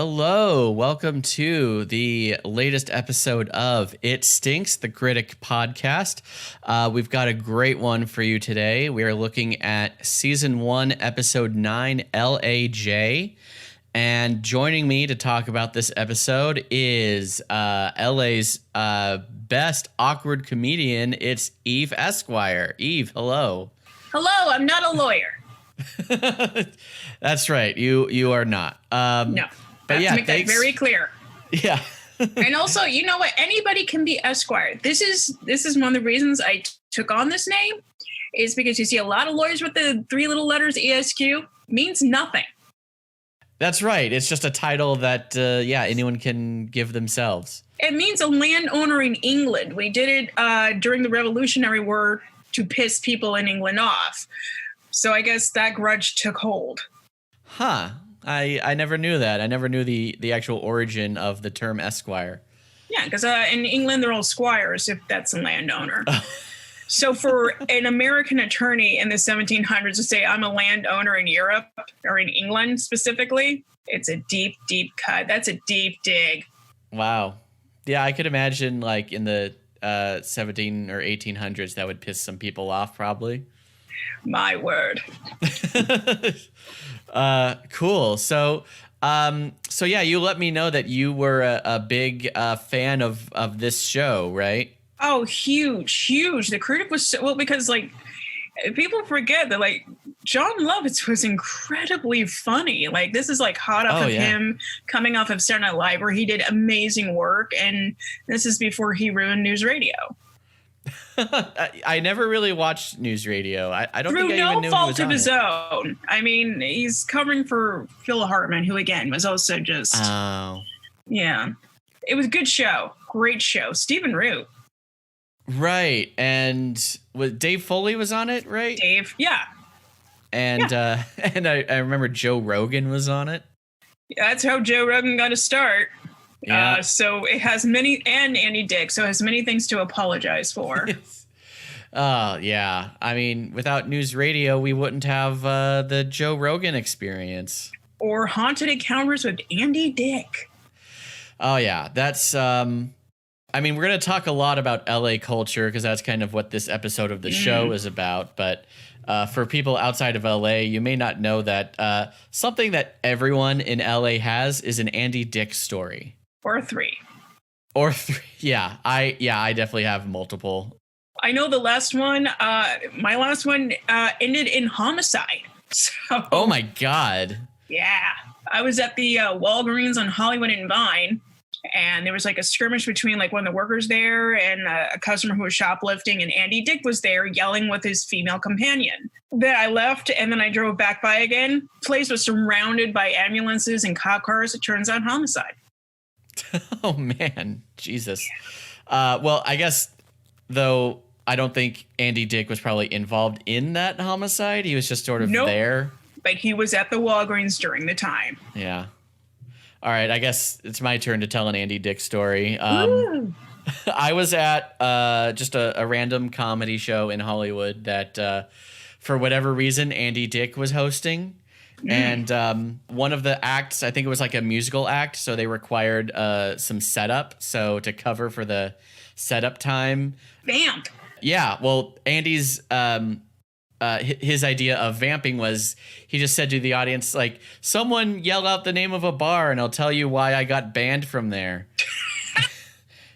Hello, welcome to the latest episode of It Stinks, the Critic podcast. We've got a great one for you today. We are looking at Season 1, Episode 9, LAJ. And joining me to talk about this episode is LA's best awkward comedian. It's Eve Esquire. Eve, hello. Hello, I'm not a lawyer. That's right. You are not. No. But yeah, to make that very clear. Yeah. And also, you know what? Anybody can be Esquire. This is one of the reasons I took on this name, is because you see a lot of lawyers with the three little letters ESQ. Means nothing. That's right. It's just a title that anyone can give themselves. It means a landowner in England. We did it during the Revolutionary War to piss people in England off. So I guess that grudge took hold. Huh. I never knew that. I never knew the actual origin of the term Esquire. Yeah, because in England, they're all squires, if that's a landowner. So for an American attorney in the 1700s to say, I'm a landowner in Europe, or in England specifically, it's a deep, deep cut. That's a deep dig. Wow. Yeah, I could imagine like in the 17 or 1800s, that would piss some people off probably. My word. Cool. So yeah, you let me know that you were a big fan of this show, right? Oh, huge. The Critic was so, well, because like people forget that like John Lovitz was incredibly funny. Like this is like hot off him coming off of Saturday Night Live, where he did amazing work, and this is before he ruined news radio. I never really watched news radio. I don't think I even knew he was on it. Through no fault of his own. I mean, he's covering for Phil Hartman, who again was also just yeah. It was a good show, great show. Stephen Root. Right, and Dave Foley was on it, right? Dave, yeah. And and I remember Joe Rogan was on it. Yeah, that's how Joe Rogan got a start. Yeah. So it has many, and Andy Dick, so it has many things to apologize for. Yeah. I mean, without news radio, we wouldn't have the Joe Rogan experience. Or Haunted Encounters with Andy Dick. Oh, yeah. That's, I mean, we're going to talk a lot about LA culture because that's kind of what this episode of the show is about. But for people outside of LA, you may not know that something that everyone in LA has is an Andy Dick story. Or three. Yeah, I definitely have multiple. I know the last one, my last one ended in homicide. So, oh my God. Yeah. I was at the Walgreens on Hollywood and Vine, and there was like a skirmish between like one of the workers there and a customer who was shoplifting, and Andy Dick was there yelling with his female companion. Then I left, and then I drove back by again. The place was surrounded by ambulances and cop cars. It turns out homicide. Oh, man. Jesus. Well, I guess, though, I don't think Andy Dick was probably involved in that homicide. He was just sort of there. But he was at the Walgreens during the time. Yeah. All right. I guess it's my turn to tell an Andy Dick story. I was at just a random comedy show in Hollywood that, for whatever reason, Andy Dick was hosting. And one of the acts, I think it was like a musical act, so they required some setup. So to cover for the setup time. Vamp. Yeah, well, Andy's his idea of vamping was he just said to the audience, like, someone yell out the name of a bar and I'll tell you why I got banned from there.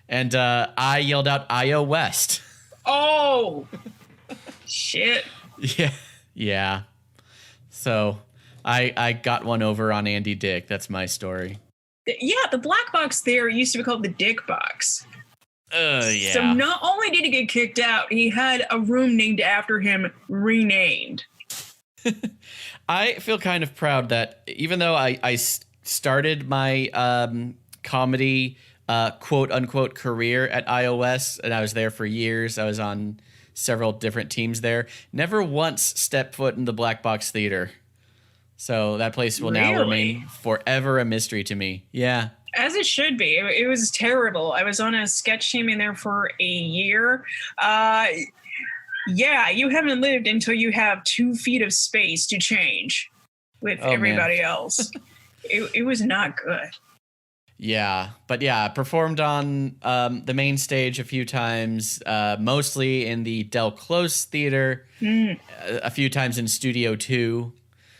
And I yelled out IO West. Oh, shit. Yeah. So I got one over on Andy Dick. That's my story. Yeah, the black box there used to be called the Dick box. Yeah. So not only did he get kicked out, he had a room named after him renamed. I feel kind of proud that even though I started my comedy quote unquote career at iOS, and I was there for years, I was on several different teams there, never once stepped foot in the Black Box Theater. So that place will now remain forever a mystery to me. Yeah. As it should be. It was terrible. I was on a sketch team in there for a year. Yeah, you haven't lived until you have 2 feet of space to change with everybody else. It was not good. Yeah, but yeah, performed on the main stage a few times, mostly in the Del Close Theater, a few times in Studio 2.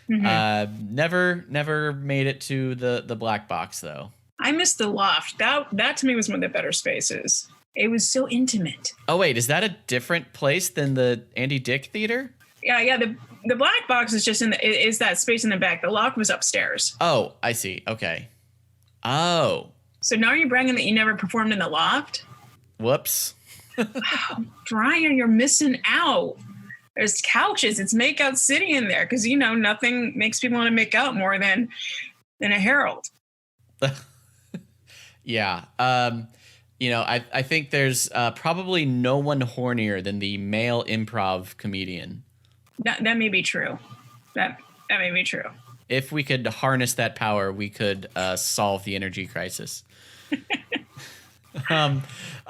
Never made it to the Black Box, though. I missed the Loft. That to me was one of the better spaces. It was so intimate. Oh, wait, is that a different place than the Andy Dick Theater? Yeah. The Black Box is just is that space in the back. The Loft was upstairs. Oh, I see. Okay. Oh. So now you're bragging that you never performed in the Loft? Whoops. Wow, Brian, you're missing out. There's couches. It's Makeout City in there because, nothing makes people want to make out more than a Herald. Yeah. I think there's probably no one hornier than the male improv comedian. That may be true. That may be true. If we could harness that power, we could solve the energy crisis.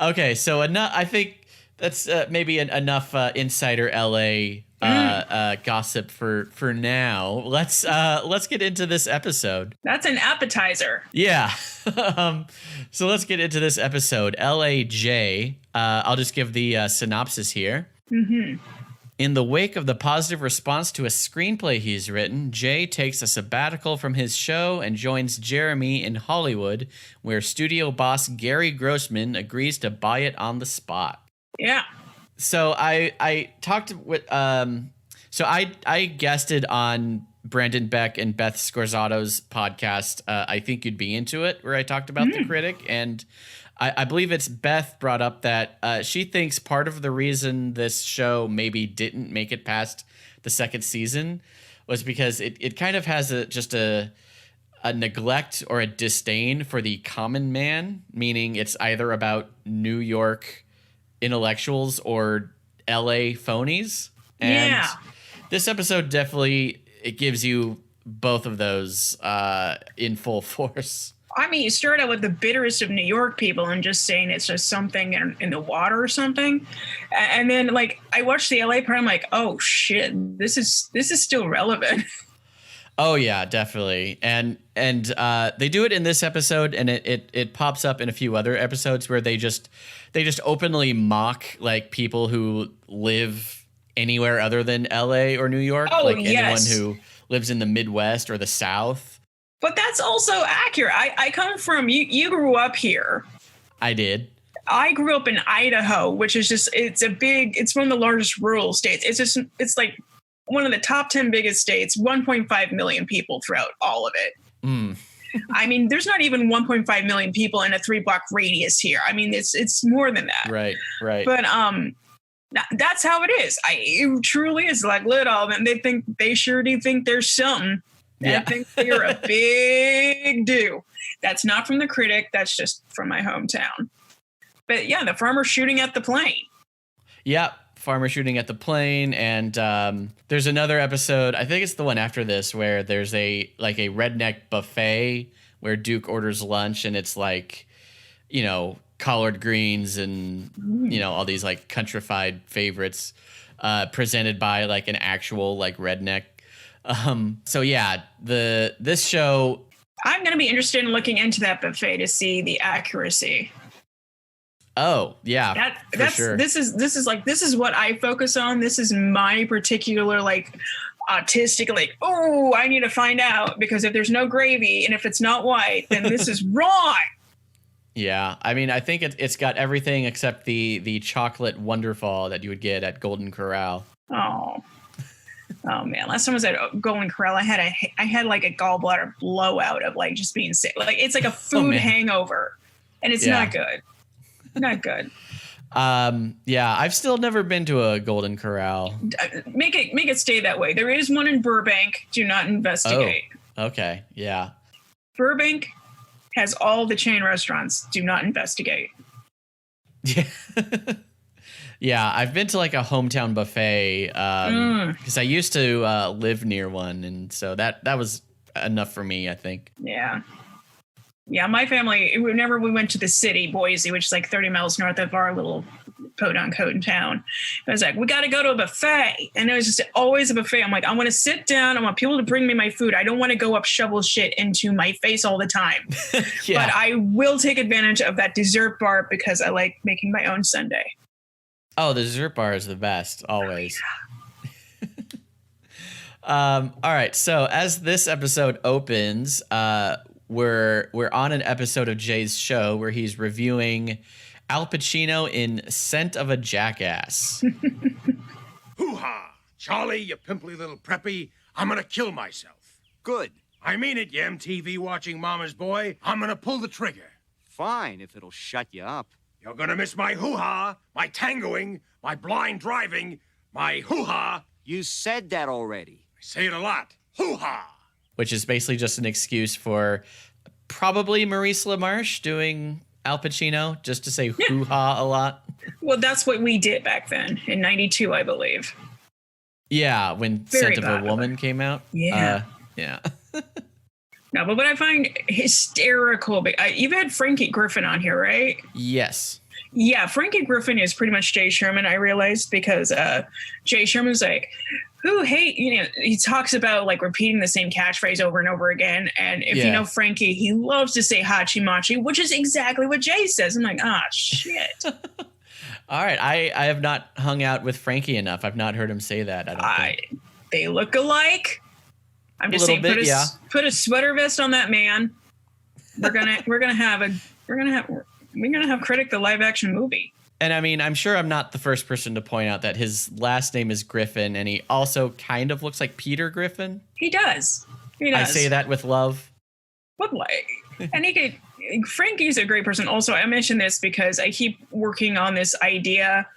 Okay, so I think that's maybe enough insider LA gossip for now. Let's get into this episode. That's an appetizer. Yeah. So let's get into this episode. LAJ. I'll just give the synopsis here. In the wake of the positive response to a screenplay he's written, Jay takes a sabbatical from his show and joins Jeremy in Hollywood, where studio boss Gary Grossman agrees to buy it on the spot. Yeah. So I talked with I guested on Brandon Beck and Beth Scorzato's podcast. I think you'd be into it, where I talked about The Critic, and I believe it's Beth brought up that she thinks part of the reason this show maybe didn't make it past the second season was because it kind of has a neglect or a disdain for the common man, meaning it's either about New York intellectuals or LA phonies. And this episode definitely, it gives you both of those in full force. I mean, you start out with the bitterest of New York people and just saying it's just something in the water or something. And then, like, I watched the LA part, I'm like, oh, shit, this is still relevant. Oh, yeah, definitely. And they do it in this episode, and it pops up in a few other episodes where they just openly mock, like, people who live anywhere other than LA or New York. Oh, like yes. Anyone who lives in the Midwest or the South. But that's also accurate. I come from, you grew up here. I did. I grew up in Idaho, which is just, it's one of the largest rural states. It's like one of the top 10 biggest states, 1.5 million people throughout all of it. I mean, there's not even 1.5 million people in a 3-block radius here. I mean, it's more than that. Right. But that's how it is. It truly is like little, and they sure do think there's something. I think they're a big do. That's not from The Critic. That's just from my hometown. But yeah, the farmer shooting at the plane. Yeah, farmer shooting at the plane. And there's another episode, I think it's the one after this, where there's a redneck buffet where Duke orders lunch, and it's like, collard greens and, all these like countrified favorites presented by like an actual like redneck. So yeah, this show, I'm going to be interested in looking into that buffet to see the accuracy. Oh yeah, that's sure. This is what I focus on. This is my particular like autistic, like, oh, I need to find out, because if there's no gravy and if it's not white, then this is wrong. Yeah, I mean, I think it's got everything except the chocolate Wonderfall that you would get at Golden Corral. Oh man! Last time I was at Golden Corral, I had like a gallbladder blowout of like just being sick. Like it's like a food hangover, and it's not good. Not good. Yeah, I've still never been to a Golden Corral. Make it stay that way. There is one in Burbank. Do not investigate. Oh, okay. Yeah. Burbank has all the chain restaurants. Do not investigate. Yeah. Yeah, I've been to like a hometown buffet because I used to live near one, and so that was enough for me, I think. Yeah. Yeah, my family, whenever we went to the city, Boise, which is like 30 miles north of our little quote unquote in town. I was like, we got to go to a buffet. And it was just always a buffet. I'm like, I want to sit down. I want people to bring me my food. I don't want to go up shovel shit into my face all the time. Yeah. But I will take advantage of that dessert bar because I like making my own sundae. Oh, the dessert bar is the best, always. All right, so as this episode opens, we're on an episode of Jay's show where he's reviewing Al Pacino in Scent of a Jackass. Hoo-ha! Charlie, you pimply little preppy, I'm gonna kill myself. Good. I mean it, you MTV watching mama's boy. I'm gonna pull the trigger. Fine, if it'll shut you up. You're gonna miss my hoo-ha, my tangoing, my blind driving, my hoo-ha. You said that already. I say it a lot. Hoo-ha! Which is basically just an excuse for probably Maurice LaMarche doing Al Pacino, just to say hoo-ha a lot. Well, that's what we did back then in 92, I believe. Yeah, when Very Scent of a Woman came out. Yeah. Yeah. No, but what I find hysterical, you've had Frankie Griffin on here, right? Yes. Yeah, Frankie Griffin is pretty much Jay Sherman, I realized, because Jay Sherman's like, he talks about like repeating the same catchphrase over and over again. And if you know Frankie, he loves to say hachi machi, which is exactly what Jay says. I'm like, shit. All right. I have not hung out with Frankie enough. I've not heard him say that. I don't think. They look alike. I'm just saying, put a sweater vest on that man. We're gonna have Critic the live action movie. And I mean, I'm sure I'm not the first person to point out that his last name is Griffin, and he also kind of looks like Peter Griffin. He does. I say that with love. What like? And Frankie's a great person. Also, I mention this because I keep working on this idea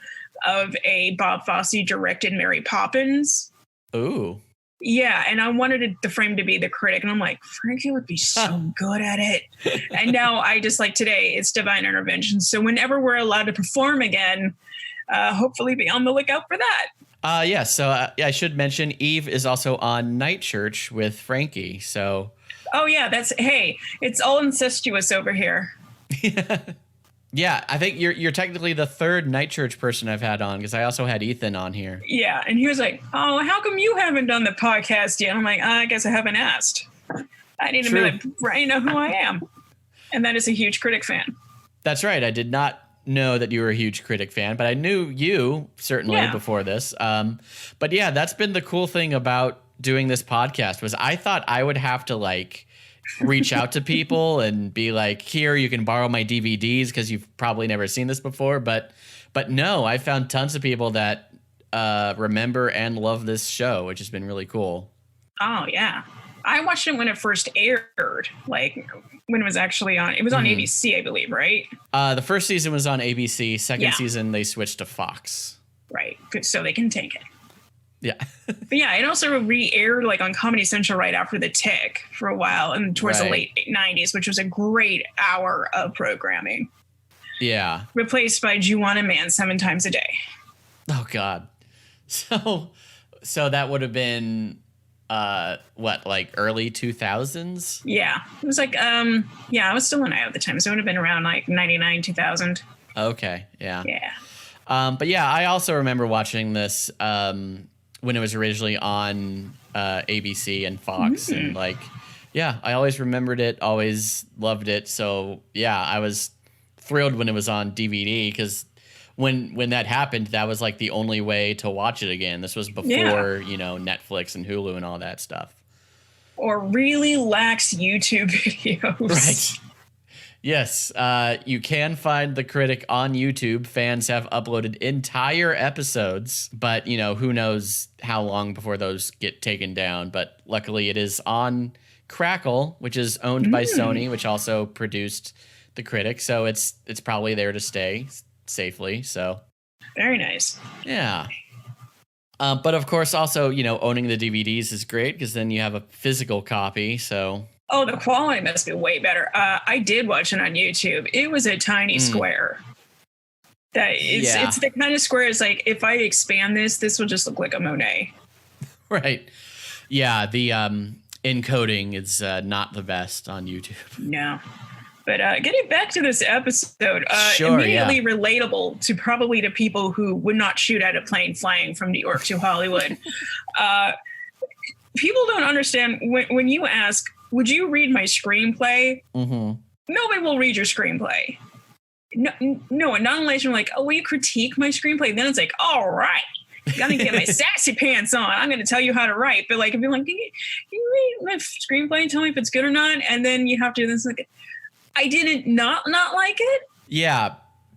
of a Bob Fosse directed Mary Poppins. Ooh. Yeah, and I wanted the frame to be the Critic, and I'm like, Frankie would be so good at it. And now I just like today, it's Divine Intervention. So whenever we're allowed to perform again, hopefully be on the lookout for that. Yeah, so I should mention Eve is also on Nightchurch with Frankie. So. Oh yeah, it's all incestuous over here. Yeah, I think you're technically the third Nightchurch person I've had on, because I also had Ethan on here. Yeah, and he was like, "Oh, how come you haven't done the podcast yet?" I'm like, I guess I haven't asked. I need to let Brian know who I am, and that is a huge Critic fan. That's right. I did not know that you were a huge Critic fan, but I knew you certainly before this. But yeah, that's been the cool thing about doing this podcast was I thought I would have to like reach out to people and be like, here, you can borrow my DVDs because you've probably never seen this before. But no, I found tons of people that remember and love this show, which has been really cool. Oh, yeah. I watched it when it first aired, like when it was actually on. It was on ABC, I believe, right? The first season was on ABC. Second season, they switched to Fox. Right. Good. So they can take it. Yeah. But yeah, it also re-aired like on Comedy Central right after The Tick for a while and towards the late 90s, which was a great hour of programming. Yeah. Replaced by Juana Man 7 times a day. Oh, God. So that would have been, like early 2000s? Yeah. It was like, I was still an IO at the time. So it would have been around like 99, 2000. Okay. Yeah. Yeah. But yeah, I also remember watching this, when it was originally on ABC and Fox, and like, yeah, I always remembered it, always loved it. So yeah, I was thrilled when it was on DVD because when that happened, that was like the only way to watch it again. This was before Netflix and Hulu and all that stuff. Or really lax YouTube videos. Right. Yes, you can find The Critic on YouTube. Fans have uploaded entire episodes, but, who knows how long before those get taken down. But luckily it is on Crackle, which is owned by Sony, which also produced The Critic. So it's probably there to stay safely. So very nice. Yeah. But of course, also, owning the DVDs is great because then you have a physical copy. So... Oh, the quality must be way better. I did watch it on YouTube. It was a tiny square. It's the kind of square. It's like, if I expand this will just look like a Monet. Right. Yeah. The encoding is not the best on YouTube. No. But getting back to this episode, immediately relatable to probably to people who would not shoot at a plane flying from New York to Hollywood. People don't understand when you ask, would you read my screenplay? Mm-hmm. Nobody will read your screenplay. No, not unless you're like, oh, will you critique my screenplay? Then it's like, all right, gotta get my sassy pants on. I'm going to tell you how to write. But like, if you're like, can you read my screenplay and tell me if it's good or not? And then you have to, this like, I didn't not like it. Yeah.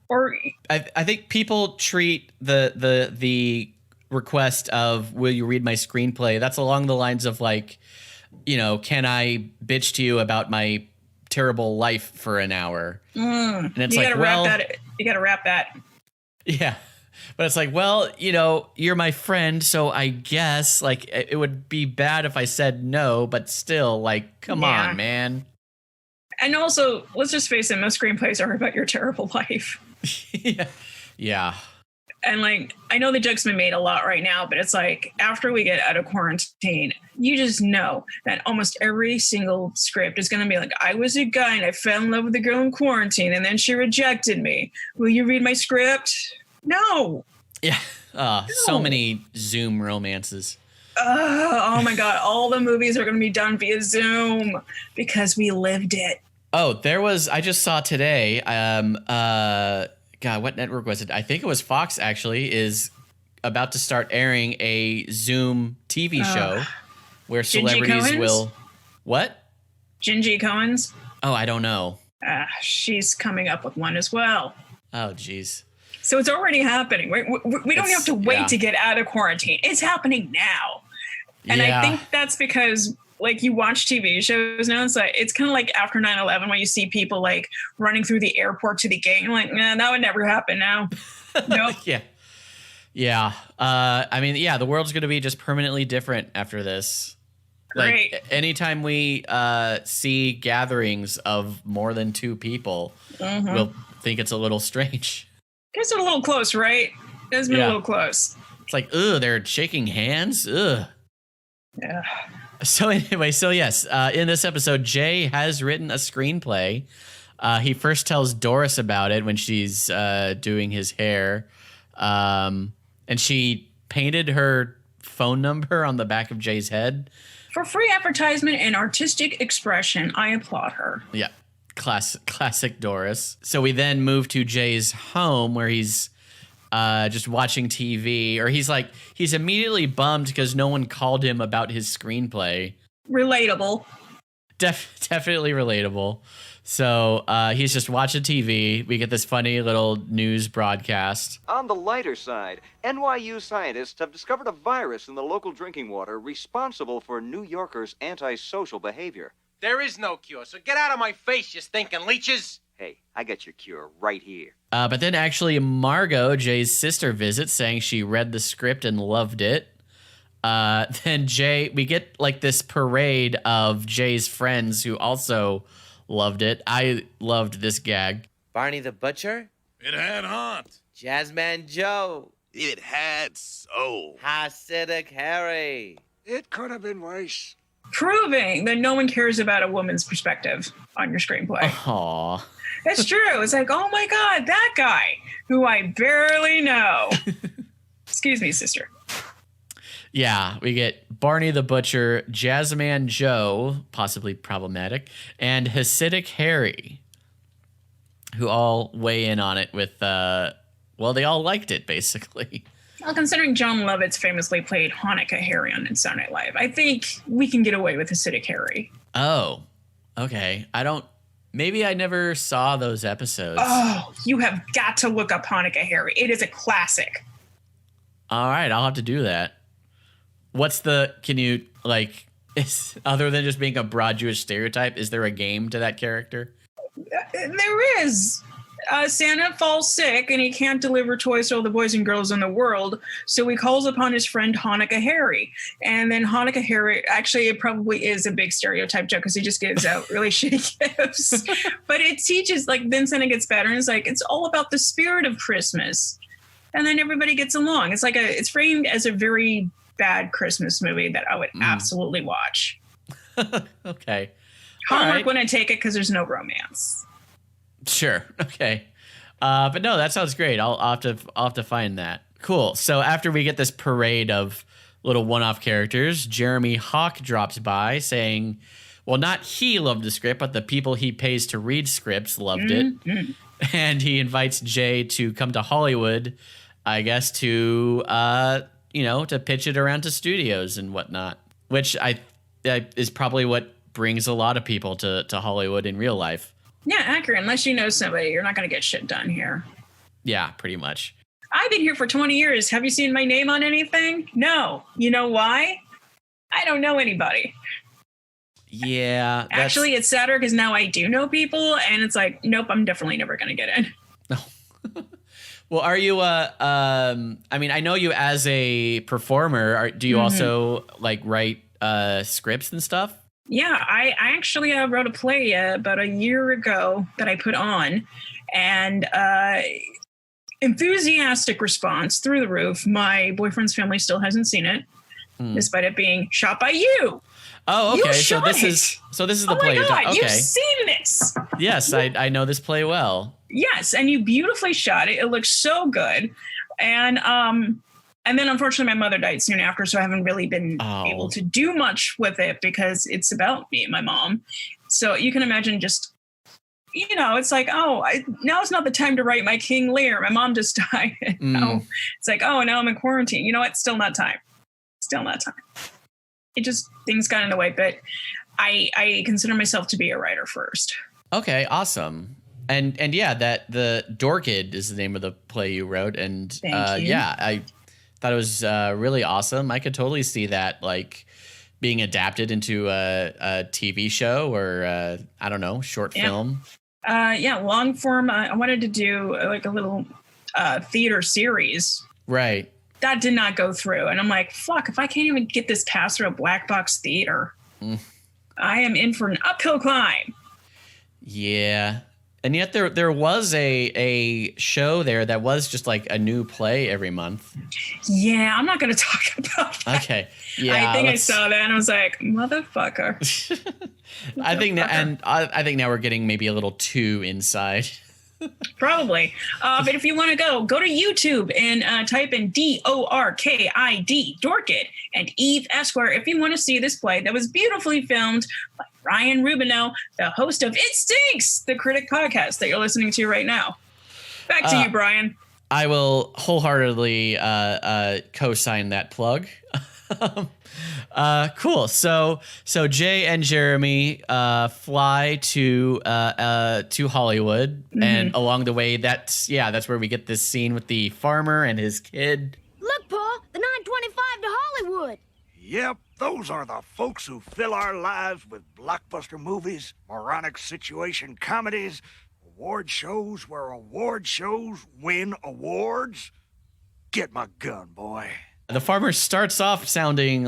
Or I think people treat the request of, will you read my screenplay? That's along the lines of like, you know, can I bitch to you about my terrible life for an hour? And it's like, well, you got to wrap that. Yeah. But it's like, well, you know, you're my friend, so I guess like it would be bad if I said no, but still, like, come on, man. And also, let's just face it, most screenplays are about your terrible life. Yeah. And like, I know the joke's been made a lot right now, but it's like, after we get out of quarantine, you just know that almost every single script is going to be like, I was a guy and I fell in love with a girl in quarantine and then she rejected me. Will you read my script? No. Yeah. So many Zoom romances. Oh my God. All the movies are going to be done via Zoom because we lived it. Oh, I just saw today, God, what network was it? I think it was Fox, actually, is about to start airing a Zoom TV show where celebrities will... What? Gingy Cohen's? Oh, I don't know. She's coming up with one as well. Oh, geez. So it's already happening. We don't have to wait to get out of quarantine. It's happening now. And I think that's because... like you watch TV shows now, it's kind of like after 9/11 when you see people like running through the airport to the gate. You're like, nah, that would never happen now. Nope. Yeah. I mean, the world's going to be just permanently different after this. Great. Like anytime we see gatherings of more than 2 people, we'll think it's a little strange. It's a little close, right? It's been a little close. It's like, they're shaking hands. Ugh. Yeah. So anyway, yes, in this episode, Jay has written a screenplay. He first tells Doris about it when she's doing his hair. And she painted her phone number on the back of Jay's head. For free advertisement and artistic expression, I applaud her. Yeah, classic Doris. So we then move to Jay's home where he's just watching TV, or he's immediately bummed because no one called him about his screenplay. Relatable. Definitely relatable. So he's just watching TV. We get this funny little news broadcast. On the lighter side, NYU scientists have discovered a virus in the local drinking water responsible for New Yorkers' antisocial behavior. There is no cure, so get out of my face, you stinking leeches. Hey, I got your cure right here. But then actually Margot, Jay's sister, visits saying she read the script and loved it. Then we get like this parade of Jay's friends who also loved it. I loved this gag. Barney the Butcher? It had heart. Jazzman Joe? It had soul. Hasidic Harry? It could have been worse. Proving that no one cares about a woman's perspective on your screenplay. Aww. That's true. It's like, oh my God, that guy who I barely know. Excuse me, sister. Yeah, we get Barney the Butcher, Jazzman Joe, possibly problematic, and Hasidic Harry, who all weigh in on it with, they all liked it, basically. Well, considering John Lovitz famously played Hanukkah Harry on Saturday Night Live, I think we can get away with Hasidic Harry. Oh, okay. Maybe I never saw those episodes. Oh, you have got to look up Hanukkah Harry. It is a classic. All right, I'll have to do that. Other than just being a broad Jewish stereotype, is there a game to that character? There is. Santa falls sick and he can't deliver toys to all the boys and girls in the world. So he calls upon his friend Hanukkah Harry. And then Hanukkah Harry, actually, it probably is a big stereotype joke because he just gives out really shitty gifts. But it teaches, then Santa gets better. And it's all about the spirit of Christmas. And then everybody gets along. It's framed as a very bad Christmas movie that I would absolutely watch. Okay. Hallmark wouldn't take it because there's no romance. Sure. Okay. But no, that sounds great. I'll have to find that. Cool. So after we get this parade of little one-off characters, Jeremy Hawk drops by saying, well, not he loved the script, but the people he pays to read scripts loved it. And he invites Jay to come to Hollywood, I guess, to to pitch it around to studios and whatnot, which is probably what brings a lot of people to Hollywood in real life. Yeah, accurate. Unless you know somebody, you're not going to get shit done here. Yeah, pretty much. I've been here for 20 years. Have you seen my name on anything? No. You know why? I don't know anybody. Yeah. Actually, it's sadder because now I do know people, and it's like, nope, I'm definitely never going to get in. No. Well, are you, I mean, I know you as a performer. Do you also write scripts and stuff? Yeah, I actually wrote a play about a year ago that I put on, and enthusiastic response through the roof. My boyfriend's family still hasn't seen it, despite it being shot by you. Oh, okay. So this is the play. Oh my God, okay. You've seen this. Yes, I know this play well. Yes, and you beautifully shot it. It looks so good. And then unfortunately my mother died soon after, so I haven't really been able to do much with it because it's about me and my mom. So you can imagine just, it's like, now it's not the time to write my King Lear. My mom just died. It's like, now I'm in quarantine. You know what? Still not time. It just, things got in the way, but I consider myself to be a writer first. Okay, awesome. And yeah, that the Dorkid is the name of the play you wrote. And Thank you. Yeah, I thought it was really awesome. I could totally see that being adapted into a TV show or I don't know, short film. Long form. I wanted to do a little theater series. Right. That did not go through. And I'm like, fuck, if I can't even get this passed through a black box theater, I am in for an uphill climb. Yeah. And yet there was a show there that was just a new play every month. Yeah, I'm not going to talk about that. Okay. Yeah. I think I saw that and I was like, motherfucker. I think now we're getting maybe a little too inside. Probably. But if you want to go to YouTube and type in DORKID, Dorkid, and Eve Esquire if you want to see this play that was beautifully filmed by Brian Rubinow, the host of It Stinks, the Critic podcast that you're listening to right now. Back to you, Brian. I will wholeheartedly co-sign that plug. Cool. So Jay and Jeremy fly to Hollywood, and along the way, that's where we get this scene with the farmer and his kid. Look, Pa, the 925 to Hollywood. Yep, those are the folks who fill our lives with blockbuster movies, moronic situation comedies, award shows where award shows win awards. Get my gun, boy. The farmer starts off sounding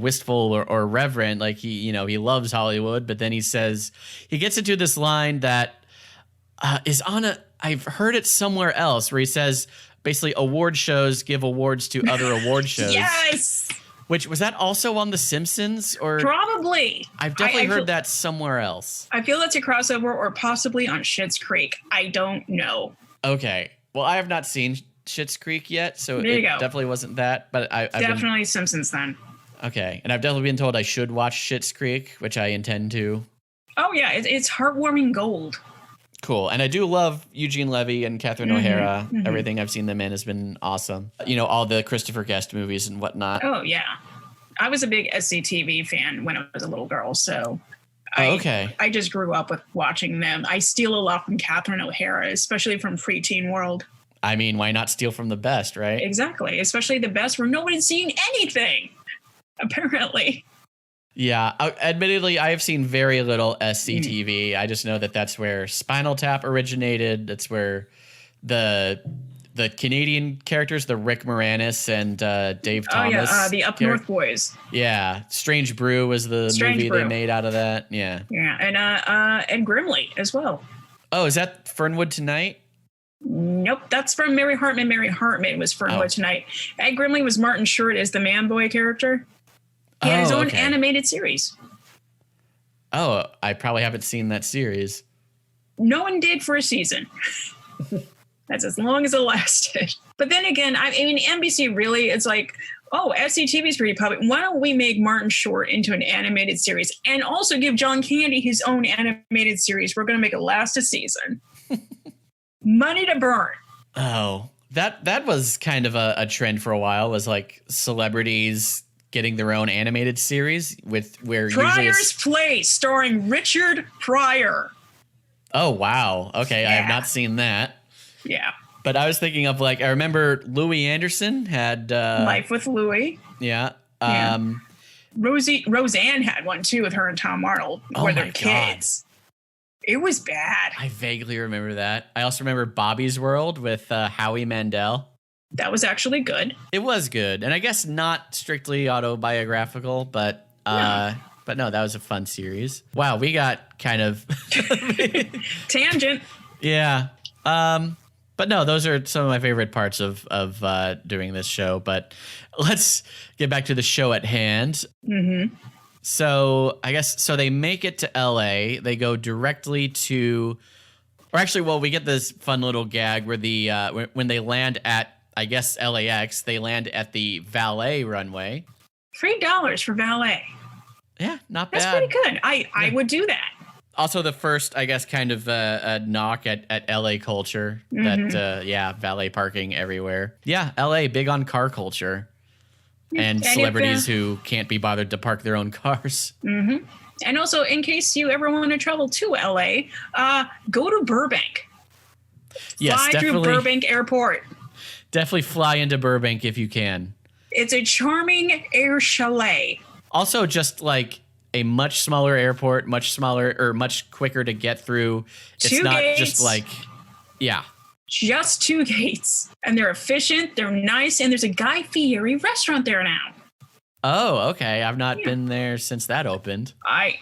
wistful or reverent, like he loves Hollywood, but then he gets into this line that is I've heard it somewhere else, where he says basically award shows give awards to other award shows. Yes. Which was that also on The Simpsons or probably? I've definitely heard that somewhere else. I feel that's a crossover or possibly on Schitt's Creek. I don't know. Okay. Well, I have not seen Schitt's Creek yet, so it definitely wasn't that. But I've definitely Simpsons then. Okay, and I've definitely been told I should watch Schitt's Creek, which I intend to. Oh yeah, it's heartwarming gold. Cool, and I do love Eugene Levy and Catherine O'Hara. Everything I've seen them in has been awesome. All the Christopher Guest movies and whatnot. Oh yeah, I was a big SCTV fan when I was a little girl, so. I just grew up with watching them. I steal a lot from Catherine O'Hara, especially from Preteen World. I mean, why not steal from the best, right? Exactly. Especially the best where nobody's seeing anything, apparently. Yeah. Admittedly, I have seen very little SCTV. I just know that that's where Spinal Tap originated. That's where the Canadian characters, the Rick Moranis and Dave Thomas. Oh, yeah. The Up North Boys. Yeah. Strange Brew was the movie they made out of that. Yeah. Yeah. And Grimley as well. Oh, is that Fernwood Tonight? Nope, that's from Mary Hartman. Mary Hartman was Fernwood Tonight. Ed Grimley was Martin Short as the man boy character. He had his own animated series. Oh, I probably haven't seen that series. no one did for a season. That's as long as it lasted. But then again, I mean, NBC really, it's like, oh, FCTV is pretty public. Why don't we make Martin Short into an animated series and also give John Candy his own animated series? We're going to make it last a season. Money to burn. Oh, that was kind of a trend for a while, was like celebrities getting their own animated series with where Pryor's Place starring Richard Pryor. Oh, wow. Okay, I have not seen that. Yeah. But I was thinking of, like, I remember Louis Anderson had Life with Louie. Yeah. Roseanne had one too with her and Tom Arnold, where they're kids. It was bad. I vaguely remember that. I also remember Bobby's World with Howie Mandel. That was actually good. It was good, and I guess not strictly autobiographical, but no, that was a fun series. Wow, we got kind of tangent. Yeah. But no, those are some of my favorite parts of doing this show. But let's get back to the show at hand. Mm-hmm. So I guess, so they make it to LA. They go directly to, or actually, well, we get this fun little gag where when they land at, I guess, LAX, they land at the valet runway. $3 for valet. Yeah, not bad. That's pretty good. I would do that. Also, the first, I guess, kind of a knock at LA culture. Mm-hmm. That, valet parking everywhere. Yeah, LA, big on car culture. And celebrities who can't be bothered to park their own cars. Mm-hmm. And also, in case you ever want to travel to LA, go to Burbank. Yes, fly through Burbank Airport. Definitely fly into Burbank if you can. It's a charming air chalet. Also, just like a much smaller airport, much smaller or much quicker to get through. It's not gates. Just like, yeah. Just 2 gates. And they're efficient, they're nice, and there's a Guy Fieri restaurant there now. Oh, okay. I've not been there since that opened.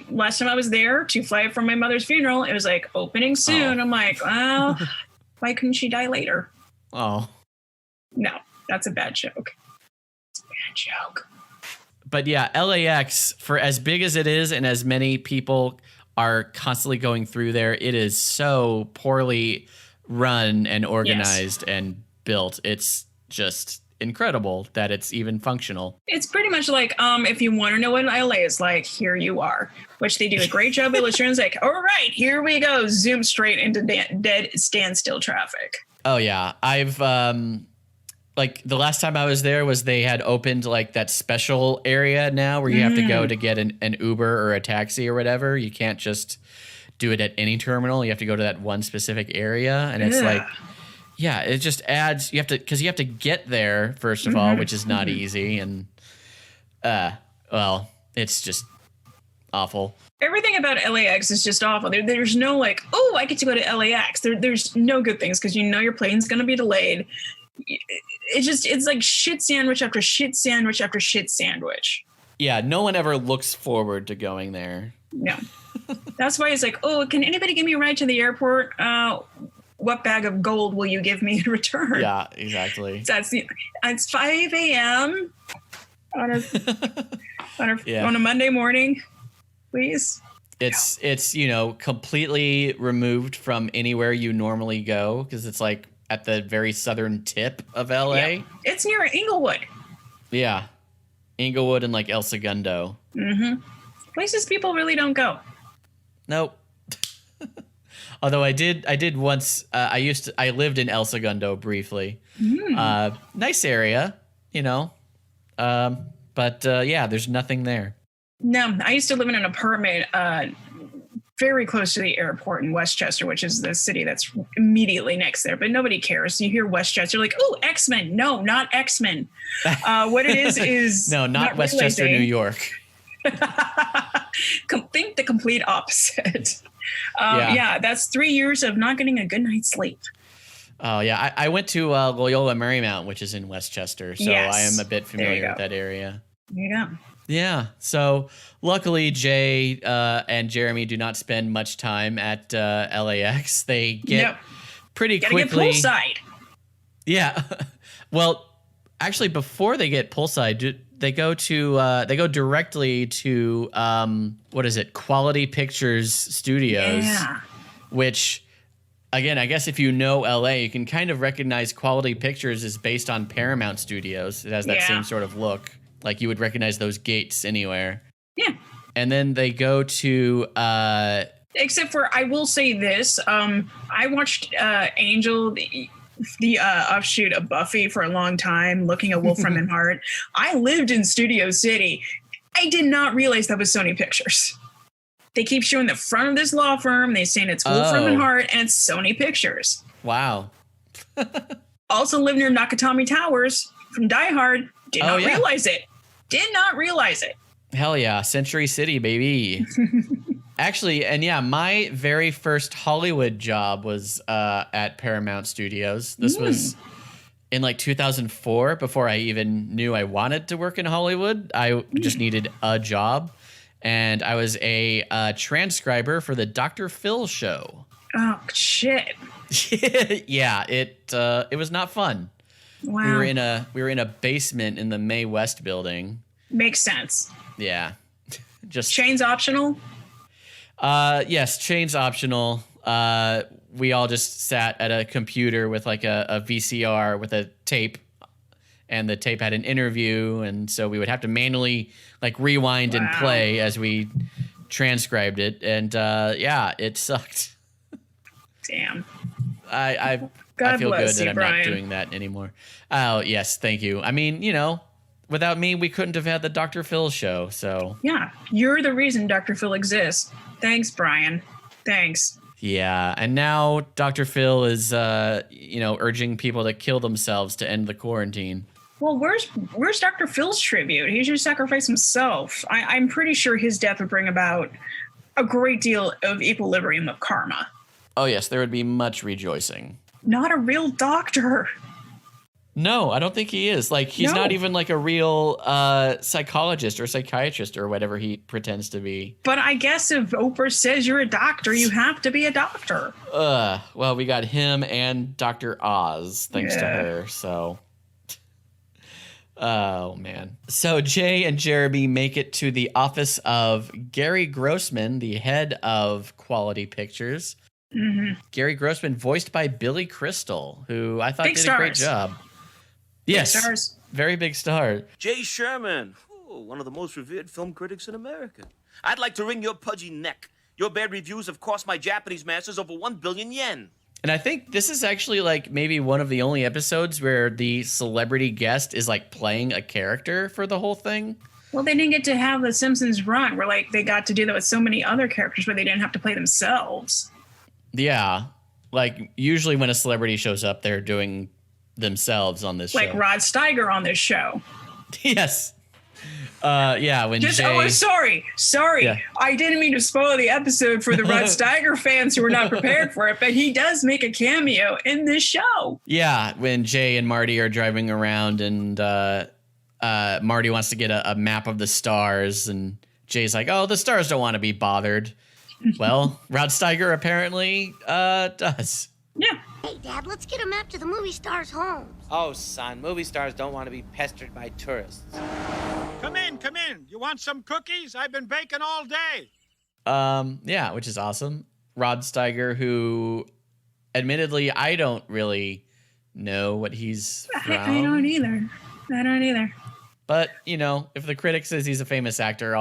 Last time I was there to fly from my mother's funeral, it was like opening soon. I'm like, well, why couldn't she die later? Oh. No, that's a bad joke. It's a bad joke. But yeah, LAX, for as big as it is and as many people are constantly going through there, it is so poorly run and organized and built. It's just incredible that it's even functional. It's pretty much like, if you want to know what LA is like, here you are, which they do a great job illustrating. It's like, all right, here we go. Zoom straight into dead standstill traffic. Oh yeah. I've, like the last time I was there was they had opened like that special area now where you have to go to get an Uber or a taxi or whatever. You can't just do it at any terminal. You have to go to that one specific area. And it's like, yeah, it just adds, you have to get there first of all, which is not easy. And, well, it's just awful. Everything about LAX is just awful. There's no like, oh, I get to go to LAX. There's no good things because you know your plane's going to be delayed. It's like shit sandwich after shit sandwich after shit sandwich. Yeah, no one ever looks forward to going there. No. That's why it's like, oh, can anybody give me a ride to the airport? What bag of gold will you give me in return? Yeah, exactly. So it's 5 a.m. on a Monday morning, please. It's completely removed from anywhere you normally go because it's like at the very southern tip of LA. Yeah. It's near Inglewood. Yeah. Inglewood and like El Segundo. Mm-hmm. Places people really don't go. Nope. Although I did once. I lived in El Segundo briefly. Nice area, but yeah, there's nothing there. No, I used to live in an apartment very close to the airport in Westchester, which is the city that's immediately next there. But nobody cares. You hear Westchester, like, oh, X-Men. No, not X-Men. What it is no, not Westchester, New York. Think the complete opposite. Yeah, that's 3 years of not getting a good night's sleep. Oh, yeah. I went to Loyola Marymount, which is in Westchester. So yes, I am a bit familiar with that area. There you go. Yeah. So luckily, Jay and Jeremy do not spend much time at LAX. They get pretty quickly. Get poolside. Yeah. Well, actually, before they get poolside, they go directly to what is it? Quality Pictures Studios, which Again, I guess if you know LA, you can kind of recognize Quality Pictures is based on Paramount Studios. It has that same sort of look. Like you would recognize those gates anywhere. Yeah. And then they go to except for, I will say this, I watched Angel, the offshoot of Buffy for a long time, looking at Wolfram and Hart. I lived in Studio City. I did not realize that was Sony Pictures. They keep showing the front of this law firm. They saying it's Wolfram and Hart, and it's Sony Pictures. Wow. Also live near Nakatomi Towers from Die Hard. Did not realize it. Did not realize it. Hell yeah. Century City, baby. Actually, and yeah, my very first Hollywood job was at Paramount Studios. This was in like 2004, before I even knew I wanted to work in Hollywood. I just needed a job. And I was a transcriber for the Dr. Phil show. Oh, shit. Yeah, it was not fun. Wow. We were in a basement in the May West building. Makes sense. Yeah. Just chains optional? Yes, chains optional. We all just sat at a computer with like a VCR with a tape, and the tape had an interview, and so we would have to manually like rewind and play as we transcribed it, and yeah, it sucked. Damn. I feel good that I'm not doing that anymore. Oh yes, thank you. I mean, you know, without me, we couldn't have had the Dr. Phil show. So yeah, you're the reason Dr. Phil exists. Thanks, Brian. Thanks. Yeah, and now Dr. Phil is, urging people to kill themselves to end the quarantine. Well, where's Dr. Phil's tribute? He should sacrifice himself. I'm pretty sure his death would bring about a great deal of equilibrium of karma. Oh, yes, there would be much rejoicing. Not a real doctor. No, I don't think he is. Like, he's not even like a real psychologist or psychiatrist or whatever he pretends to be. But I guess if Oprah says you're a doctor, you have to be a doctor. Well, we got him and Dr. Oz, thanks to her, so... Oh, man. So Jay and Jeremy make it to the office of Gary Grossman, the head of Quality Pictures. Mm-hmm. Gary Grossman, voiced by Billy Crystal, who I thought big did stars. a great job. Yes, big stars. Very big star. Jay Sherman, one of the most revered film critics in America. I'd like to wring your pudgy neck. Your bad reviews have cost my Japanese masters over 1 billion yen. And I think this is actually like maybe one of the only episodes where the celebrity guest is like playing a character for the whole thing. Well, they didn't get to have the Simpsons run where like they got to do that with so many other characters where they didn't have to play themselves. Yeah. Like usually when a celebrity shows up, they're doing themselves on this show. Like Rod Steiger on this show. Yes. Yeah, when Jay... Oh, sorry. Yeah. I didn't mean to spoil the episode for the Rod Steiger fans who were not prepared for it, but he does make a cameo in this show. Yeah, when Jay and Marty are driving around and Marty wants to get a map of the stars, and Jay's like, oh, the stars don't want to be bothered. Well, Rod Steiger apparently does. Yeah. Hey, Dad, let's get a map to the movie stars' homes. Oh, son, movie stars don't want to be pestered by tourists. Come in. You want some cookies? I've been baking all day. Yeah, which is awesome. Rod Steiger, who admittedly I don't really know what he's from. I don't either. But, you know, if the critic says he's a famous actor,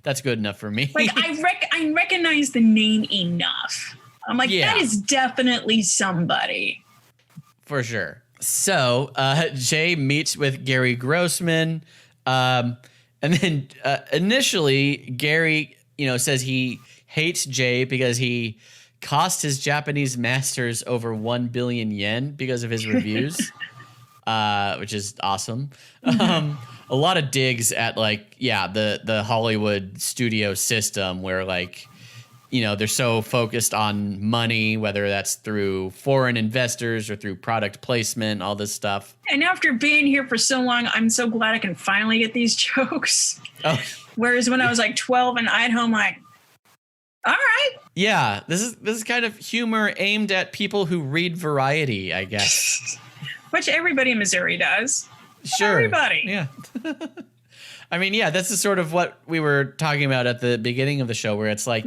that's good enough for me. Like I recognize the name enough. I'm like, that is definitely somebody. For sure. So Jay meets with Gary Grossman. And then initially Gary, says he hates Jay because he cost his Japanese masters over 1 billion yen because of his reviews, which is awesome. A lot of digs at the Hollywood studio system where they're so focused on money, whether that's through foreign investors or through product placement, all this stuff. And after being here for so long, I'm so glad I can finally get these jokes. Oh. Whereas when I was 12 and Idaho, I'm like, all right. Yeah, this is kind of humor aimed at people who read Variety, I guess. Which everybody in Missouri does. Sure. Everybody. Yeah. I mean, yeah, this is sort of what we were talking about at the beginning of the show, where it's like,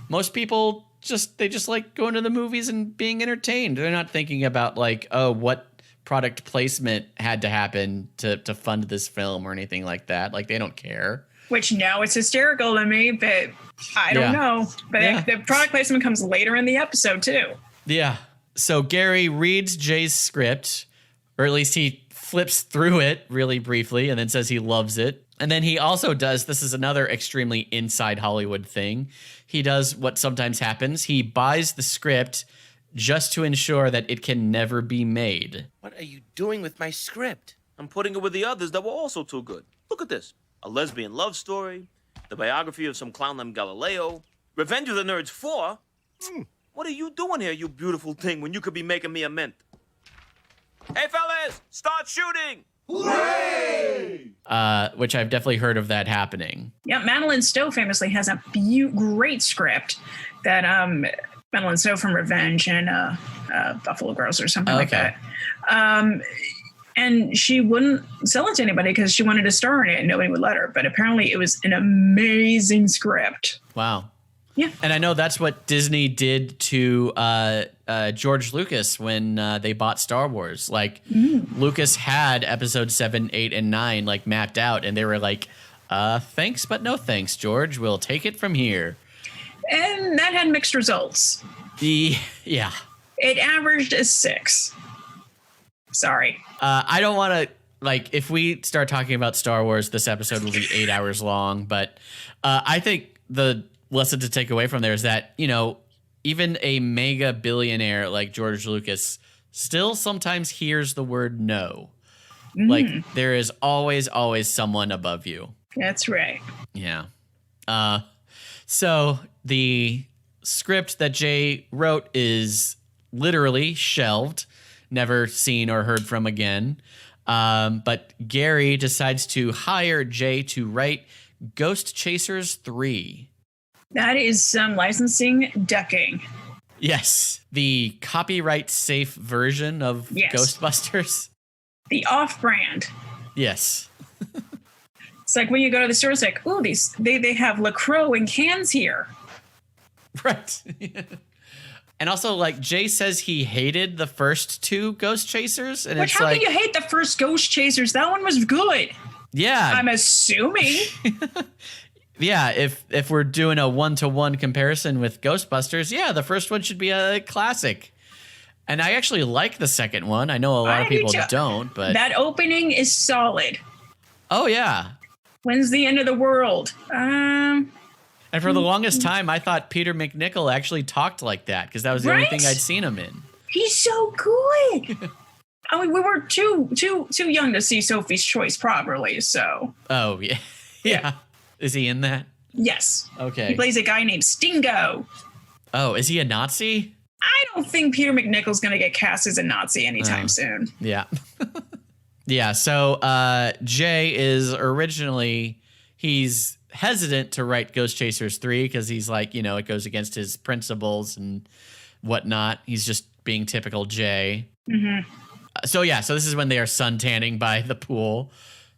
most people they just like going to the movies and being entertained. They're not thinking about like, oh, what product placement had to happen to fund this film or anything like that. Like, they don't care. Which now it's hysterical to me, but I don't know. But the product placement comes later in the episode too. Yeah. So Gary reads Jay's script, or at least he flips through it really briefly and then says he loves it. And then he also does, this is another extremely inside Hollywood thing. He does what sometimes happens. He buys the script just to ensure that it can never be made. What are you doing with my script? I'm putting it with the others that were also too good. Look at this. A lesbian love story, the biography of some clown named Galileo, Revenge of the Nerds 4. What are you doing here, you beautiful thing, when you could be making me a mint? Hey, fellas, start shooting! Hooray! Which I've definitely heard of that happening. Yeah, Madeline Stowe famously has a great script that Madeline Stowe from Revenge and Buffalo Girls or something like that. And she wouldn't sell it to anybody because she wanted to star in it and nobody would let her. But apparently it was an amazing script. Wow. Yeah. And I know that's what Disney did to George Lucas when they bought Star Wars. Like, Lucas had episode 7, 8, and 9 like mapped out, and they were like, thanks, but no thanks, George. We'll take it from here. And that had mixed results. Yeah. It averaged a 6. Sorry. I don't want to, like, if we start talking about Star Wars, this episode will be 8 hours long. But I think the lesson to take away from there is that, you know, even a mega billionaire like George Lucas still sometimes hears the word no. Like, there is always someone above you. That's right. Yeah. So the script that Jay wrote is literally shelved, never seen or heard from again. But Gary decides to hire Jay to write Ghost Chasers 3. That is some licensing ducking. Yes. The copyright safe version of Ghostbusters. The off-brand. Yes. It's like when you go to the store, it's like, ooh, they have LaCroix in cans here. Right. And also, like, Jay says he hated the first 2 Ghost Chasers. And how can you hate the first Ghost Chasers? That one was good. Yeah. I'm assuming. Yeah, if we're doing a 1-to-1 comparison with Ghostbusters, yeah, the first one should be a classic. And I actually like the second one. I know a lot of people don't, but that opening is solid. Oh yeah. When's the end of the world? And for the longest time, I thought Peter McNichol actually talked like that because that was the only thing I'd seen him in. He's so good. I mean, we were too young to see Sophie's Choice properly, so. Oh yeah, yeah. Is he in that? Yes. Okay. He plays a guy named Stingo. Oh, is he a Nazi? I don't think Peter McNichol's going to get cast as a Nazi anytime soon. Yeah. Yeah, so Jay is originally, he's hesitant to write Ghost Chasers 3 because he's like, you know, it goes against his principles and whatnot. He's just being typical Jay. Mm-hmm. So this is when they are suntanning by the pool,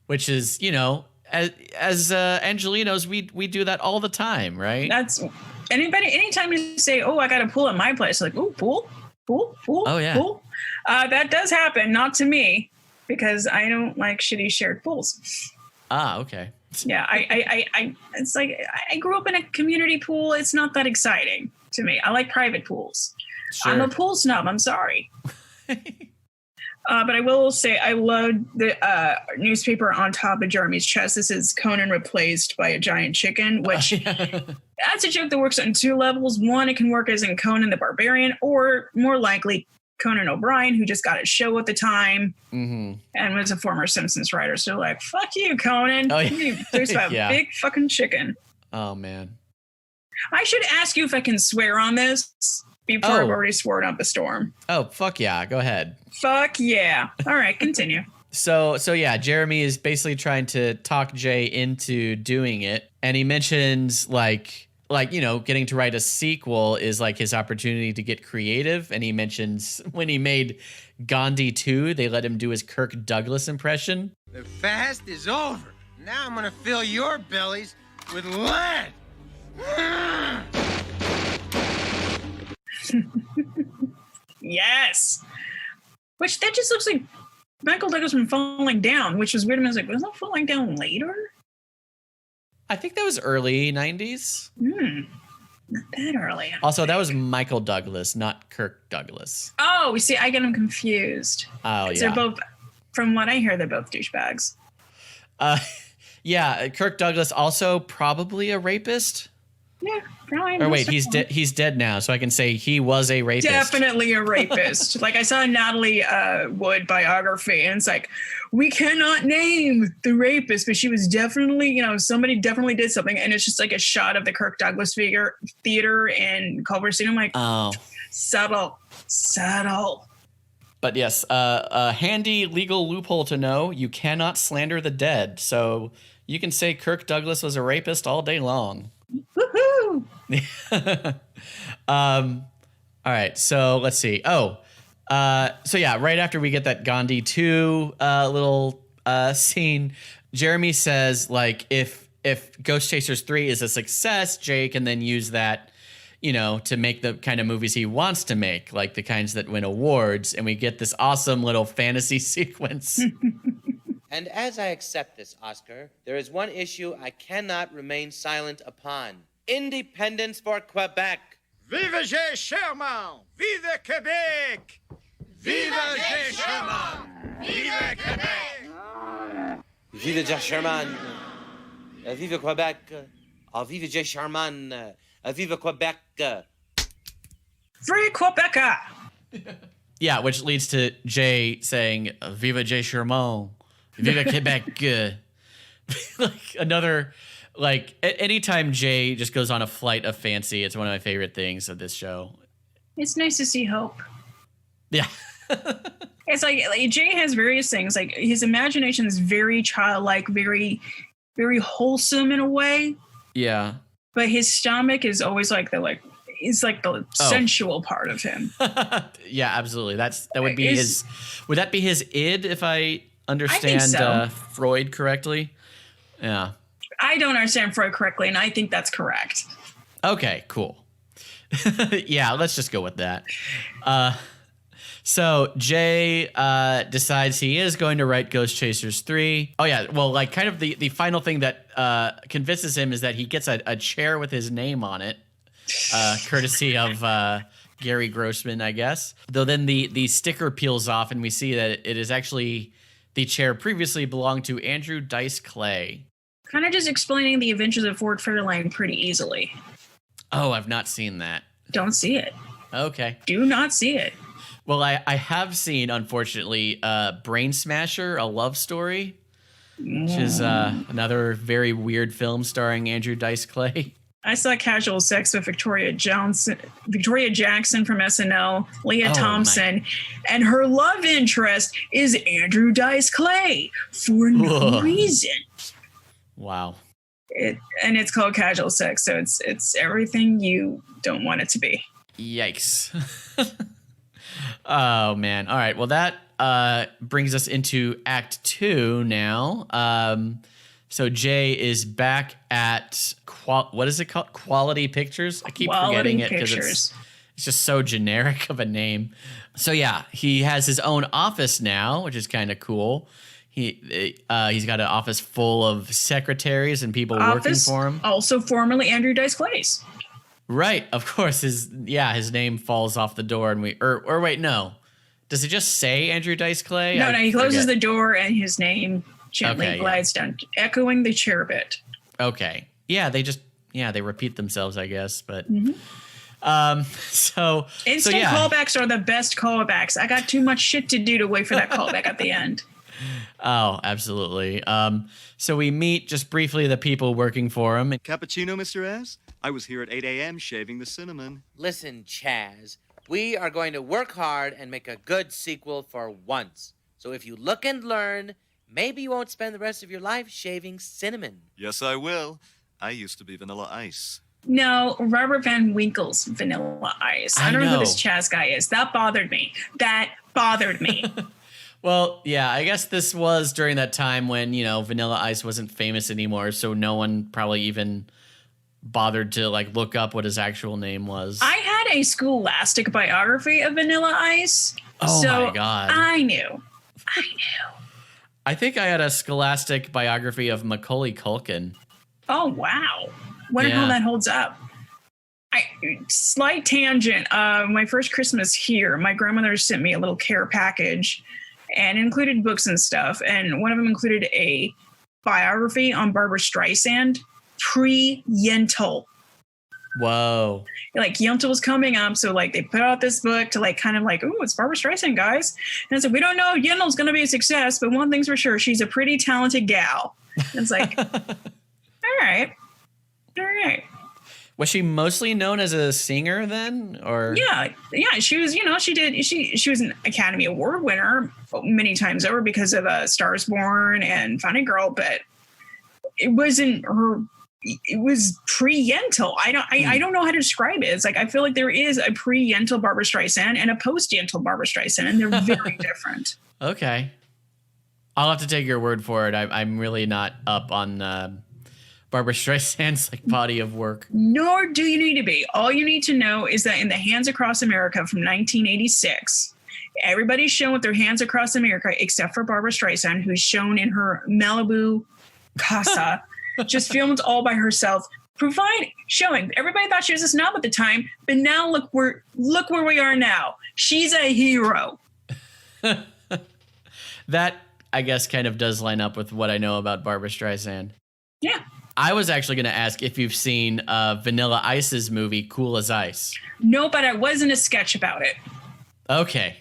which is, you know, as Angelinos, we do that all the time, right? That's anytime you say, oh, I got a pool at my place, like, oh, pool. Oh, yeah. Pool. That does happen, not to me, because I don't like shitty shared pools. Ah, okay. Yeah, I it's like I grew up in a community pool. It's not that exciting to me. I like private pools. Sure. I'm a pool snob. I'm sorry. But I will say I loved the newspaper on top of Jeremy's chest. This is Conan replaced by a giant chicken, which that's a joke that works on 2 levels. One, it can work as in Conan the Barbarian, or more likely Conan O'Brien, who just got a show at the time and was a former Simpsons writer. So like, fuck you, Conan. Oh, yeah. There's a big fucking chicken. Oh, man. I should ask you if I can swear on this before I've already sworn up a storm. Oh, fuck yeah. Go ahead. Fuck yeah. All right, continue. So yeah, Jeremy is basically trying to talk Jay into doing it. And he mentions like, you know, getting to write a sequel is like his opportunity to get creative. And he mentions when he made Gandhi 2, they let him do his Kirk Douglas impression. The fast is over. Now I'm going to fill your bellies with lead. Yes. Which that just looks like Michael Douglas from Falling Down, which was weird. I was like, was that Falling Down later? I think that was early 90s. Not that early. Also, that was Michael Douglas, not Kirk Douglas. Oh, see, I get them confused. Oh, yeah. They're both, from what I hear, they're both douchebags. Yeah, Kirk Douglas also probably a rapist. Yeah, probably. Or wait, he's dead now, so I can say he was a rapist. Definitely a rapist. Like I saw a Natalie Wood biography, and it's like, we cannot name the rapist, but she was definitely, somebody definitely did something. And it's just like a shot of the Kirk Douglas theater in Culver City. I'm like, oh, subtle. But yes, a handy legal loophole to know: you cannot slander the dead. So you can say Kirk Douglas was a rapist all day long. Woohoo! All right, so let's see. So yeah, right after we get that Gandhi 2 little scene, Jeremy says, like, if Ghost Chasers 3 is a success, Jay can then use that, to make the kind of movies he wants to make, like the kinds that win awards, and we get this awesome little fantasy sequence. And as I accept this, Oscar, there is one issue I cannot remain silent upon. Independence for Quebec. Vive J. Sherman! Vive Quebec! Vive J. Sherman! Vive Quebec! Vive J. Sherman! Vive Quebec! Vive J. Sherman! Vive Quebec! Free Quebeca! Yeah, which leads to Jay saying, Viva J. Sherman! Viva Quebec! Anytime Jay just goes on a flight of fancy, it's one of my favorite things of this show. It's nice to see hope. Yeah. It's like Jay has various things. Like his imagination is very childlike, very, very wholesome in a way. Yeah. But his stomach is always like the sensual part of him. Yeah, absolutely. That would be his. Would that be his id if I understand so. Freud correctly? Yeah. I don't understand Freud correctly, and I think that's correct. Okay, cool. Yeah, let's just go with that. So Jay decides he is going to write Ghost Chasers 3. Oh, yeah. Well, like kind of the final thing that convinces him is that he gets a chair with his name on it, courtesy of Gary Grossman, I guess. Though then the sticker peels off and we see that it is actually the chair previously belonged to Andrew Dice Clay. Kind of just explaining the adventures of Ford Fairlane pretty easily. Oh, I've not seen that. Don't see it. Okay. Do not see it. Well, I have seen, unfortunately, Brain Smasher, A Love Story, which is another very weird film starring Andrew Dice Clay. I saw Casual Sex with Victoria Jackson from SNL, Leah Thompson, and her love interest is Andrew Dice Clay for no reason. Wow. And it's called Casual Sex, so it's everything you don't want it to be. Yikes. Oh, man. All right. Well, that brings us into Act 2 now. So Jay is back at, what is it called? Quality Pictures? I keep forgetting it because it's just so generic of a name. So, yeah, he has his own office now, which is kind of cool. He's got an office full of secretaries and people working for him. Also formerly Andrew Dice Clay's. Right, of course. His name falls off the door, and wait, no. Does it just say Andrew Dice Clay? No, he closes the door, and his name gently glides down, echoing the chair bit. Okay, yeah, they repeat themselves, I guess, but. Mm-hmm. Instant callbacks are the best callbacks. I got too much shit to do to wait for that callback at the end. Oh, absolutely. So we meet just briefly the people working for him. Cappuccino, Mr. S? I was here at 8 a.m. shaving the cinnamon. Listen, Chaz, we are going to work hard and make a good sequel for once. So if you look and learn, maybe you won't spend the rest of your life shaving cinnamon. Yes, I will. I used to be Vanilla Ice. No, Robert Van Winkle's Vanilla Ice. I don't know who this Chaz guy is. That bothered me. Well, yeah, I guess this was during that time when, Vanilla Ice wasn't famous anymore, so no one probably even bothered to look up what his actual name was. I had a scholastic biography of Vanilla Ice. Oh so my God. I knew. I think I had a scholastic biography of Macaulay Culkin. Oh, wow. Wonder how that holds up. Slight tangent. My first Christmas here, my grandmother sent me a little care package and included books and stuff. And one of them included a biography on Barbara Streisand pre-Yentl. Whoa. Like Yentl was coming up. So like they put out this book to like kind of like, ooh, it's Barbara Streisand, guys. And I said, we don't know if Yentl's going to be a success, but one thing's for sure. She's a pretty talented gal. And it's like, all right. Was she mostly known as a singer then, or? Yeah. She was, she was an Academy Award winner many times over because of Stars Born and Funny Girl, but it wasn't her. It was pre-Yentl. I don't know how to describe it. It's like I feel like there is a pre-Yentl Barbara Streisand and a post-Yentl Barbara Streisand, and they're very different. Okay, I'll have to take your word for it. I'm really not up on Barbara Streisand's body of work. Nor do you need to be. All you need to know is that in the Hands Across America from 1986, everybody's shown with their hands across America except for Barbara Streisand, who's shown in her Malibu casa, just filmed all by herself, showing. Everybody thought she was a snob at the time, but now look where we are now. She's a hero. That, I guess, kind of does line up with what I know about Barbara Streisand. Yeah. I was actually going to ask if you've seen Vanilla Ice's movie, Cool as Ice. No, but I was in a sketch about it. Okay.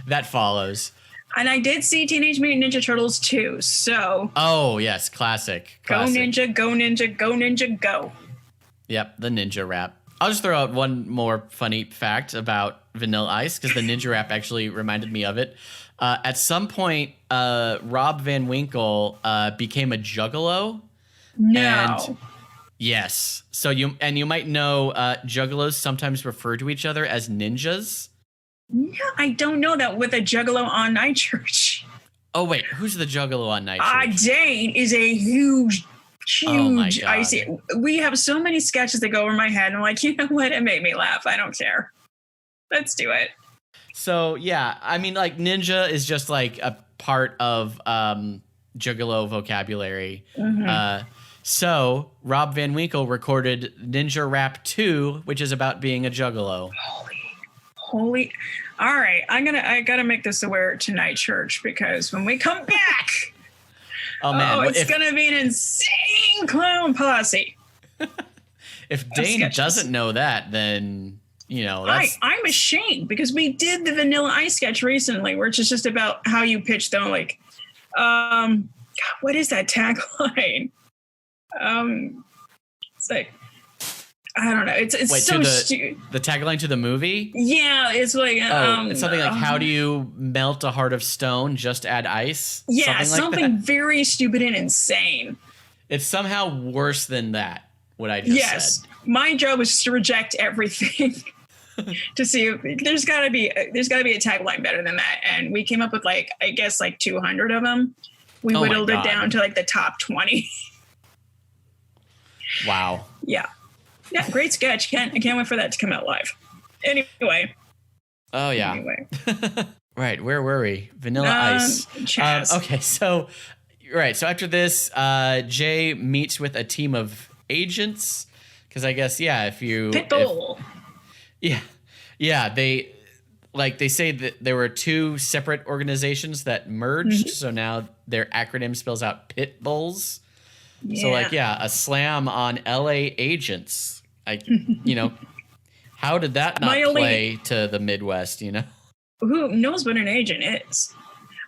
that follows. And I did see Teenage Mutant Ninja Turtles too, so. Oh, yes. Classic. Go Ninja, go Ninja, go Ninja, go. Yep, the ninja rap. I'll just throw out one more funny fact about Vanilla Ice, because the ninja rap actually reminded me of it. At some point, Rob Van Winkle became a juggalo. No. And yes. So you might know juggalos sometimes refer to each other as ninjas. Yeah, I don't know that with a juggalo on Nightchurch. Oh, wait. Who's the juggalo on Nightchurch? Dane is a huge Oh my God. icy. We have so many sketches that go over my head. And I'm like, you know what? It made me laugh. I don't care. Let's do it. So, yeah, I mean, ninja is just a part of juggalo vocabulary. Mm-hmm. So Rob Van Winkle recorded Ninja Rap 2, which is about being a juggalo. Holy. All right. I got to make this aware to Nightchurch, because when we come back, oh, man. It's going to be an insane clown posse. If Dane doesn't know that, then... that's... I'm ashamed, because we did the Vanilla Ice sketch recently, which is just about how you pitch them. What is that tagline? It's like, I don't know. It's Wait, so stupid. The tagline to the movie? Yeah, it's like it's something like, how do you melt a heart of stone? Just add ice. Yeah, something very stupid and insane. It's somehow worse than that. What I just said. My job was just to reject everything to see if there's got to be a tagline better than that. And we came up with 200 of them. We whittled it down to the top 20. Wow. Yeah, great sketch. I can't wait for that to come out live. Anyway. Oh yeah. Right. Where were we? Vanilla Ice. Chaz. Okay. So, right. So after this, Jay meets with a team of agents, because I guess if you Pitbull. They say that there were two separate organizations that merged, so now their acronym spells out Pit Bulls. Yeah. So a slam on LA agents. How did that not play to the Midwest? Who knows what an agent is?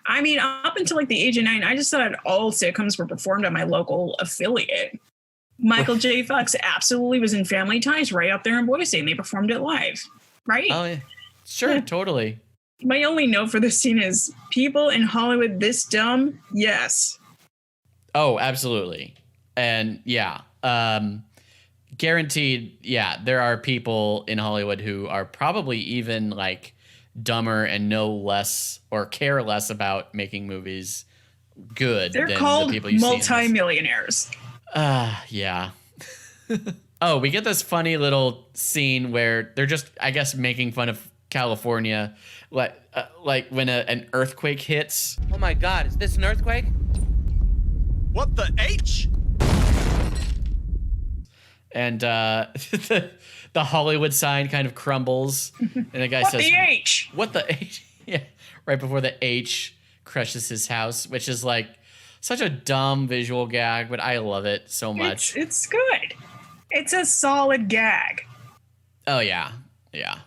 I mean, up until the age of 9, I just thought all sitcoms were performed at my local affiliate. Michael J. Fox absolutely was in Family Ties right up there in Boise, and they performed it live, right? Oh, yeah. Sure, totally. My only note for this scene is, people in Hollywood this dumb? Yes. Oh, absolutely. And guaranteed, there are people in Hollywood who are probably even dumber and know less or care less about making movies good. They're than called the people you multimillionaires. Yeah. Oh, we get this funny little scene where they're just, I guess, making fun of California, like when an earthquake hits. Oh my God, is this an earthquake? What the H? And the Hollywood sign kind of crumbles. And the guy says, What the H? What the H? Yeah, right before the H crushes his house, which is like such a dumb visual gag, but I love it so much. It's good. It's a solid gag. Oh, yeah. Yeah.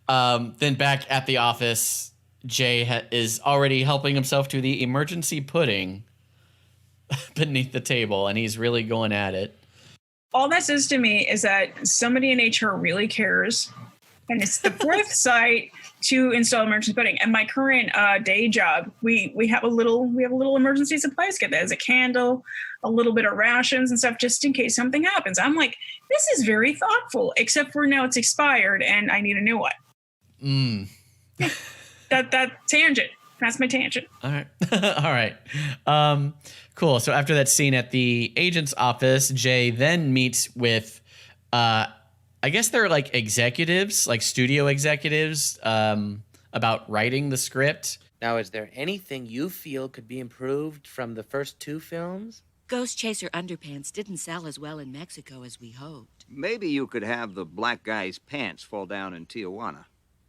Then back at the office, Jay is already helping himself to the emergency pudding beneath the table, and he's really going at it. All that says to me is that somebody in HR really cares, and it's the foresight to install emergency pudding. And my current day job, we have a little emergency supplies kit. There's a candle, a little bit of rations and stuff, just in case something happens. I'm like, this is very thoughtful, except for now it's expired and I need a new one. That tangent. That's my tangent. All right. All right. Cool. So after that scene at the agent's office, Jay then meets with, I guess they're like executives, like studio executives, about writing the script. Now, is there anything you feel could be improved from the first two films? Ghost Chaser underpants didn't sell as well in Mexico as we hoped. Maybe you could have the black guy's pants fall down in Tijuana.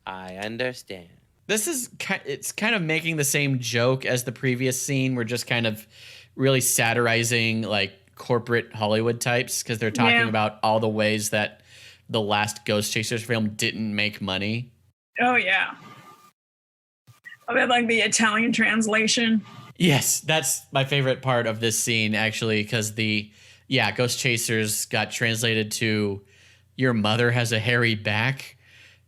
I understand. This is it's kind of making the same joke as the previous scene. We're just kind of really satirizing like corporate Hollywood types because they're talking about all the ways that the last Ghost Chasers film didn't make money. Oh, yeah. I bet like the Italian translation. Yes, that's my favorite part of this scene, actually, because Ghost Chasers got translated to "Your mother has a hairy back."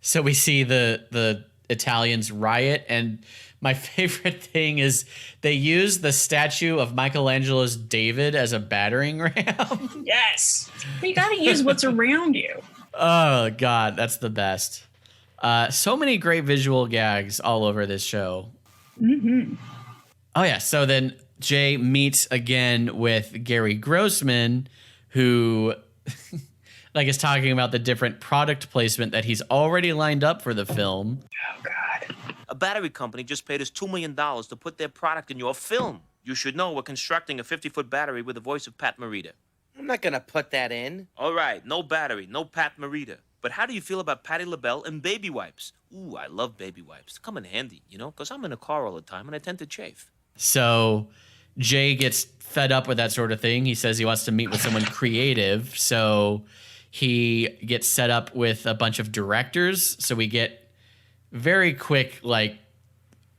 So we see the Italians riot, and my favorite thing is they use the statue of Michelangelo's David as a battering ram. Yes. You got to use what's around you. Oh, God, that's the best. So many great visual gags all over this show. Mm-hmm. Oh, yeah. So then Jay meets again with Gary Grossman, who like is talking about the different product placement that he's already lined up for the film. Oh, God. A battery company just paid us $2 million to put their product in your film. You should know we're constructing a 50-foot battery with the voice of Pat Morita. I'm not gonna put that in. All right, no battery, no Pat Morita. But how do you feel about Patti LaBelle and baby wipes? Ooh, I love baby wipes. They come in handy, because I'm in a car all the time and I tend to chafe. So Jay gets fed up with that sort of thing. He says he wants to meet with someone creative. So he gets set up with a bunch of directors. So we get very quick, like,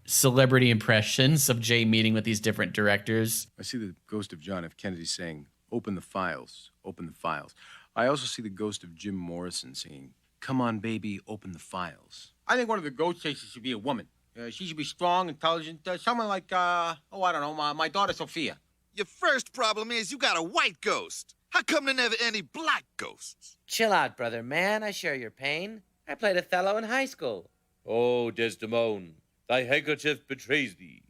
celebrity impressions of Jay meeting with these different directors. I see the ghost of John F. Kennedy saying, "Open the files, open the files." I also see the ghost of Jim Morrison singing, "Come on, baby, open the files." I think one of the ghost chasers should be a woman. She should be strong, intelligent, someone like, I don't know, my daughter Sophia. Your first problem is you got a white ghost. How come there never any black ghosts? Chill out, brother man. I share your pain. I played Othello in high school. Oh, Desdemona, thy handkerchief betrays thee.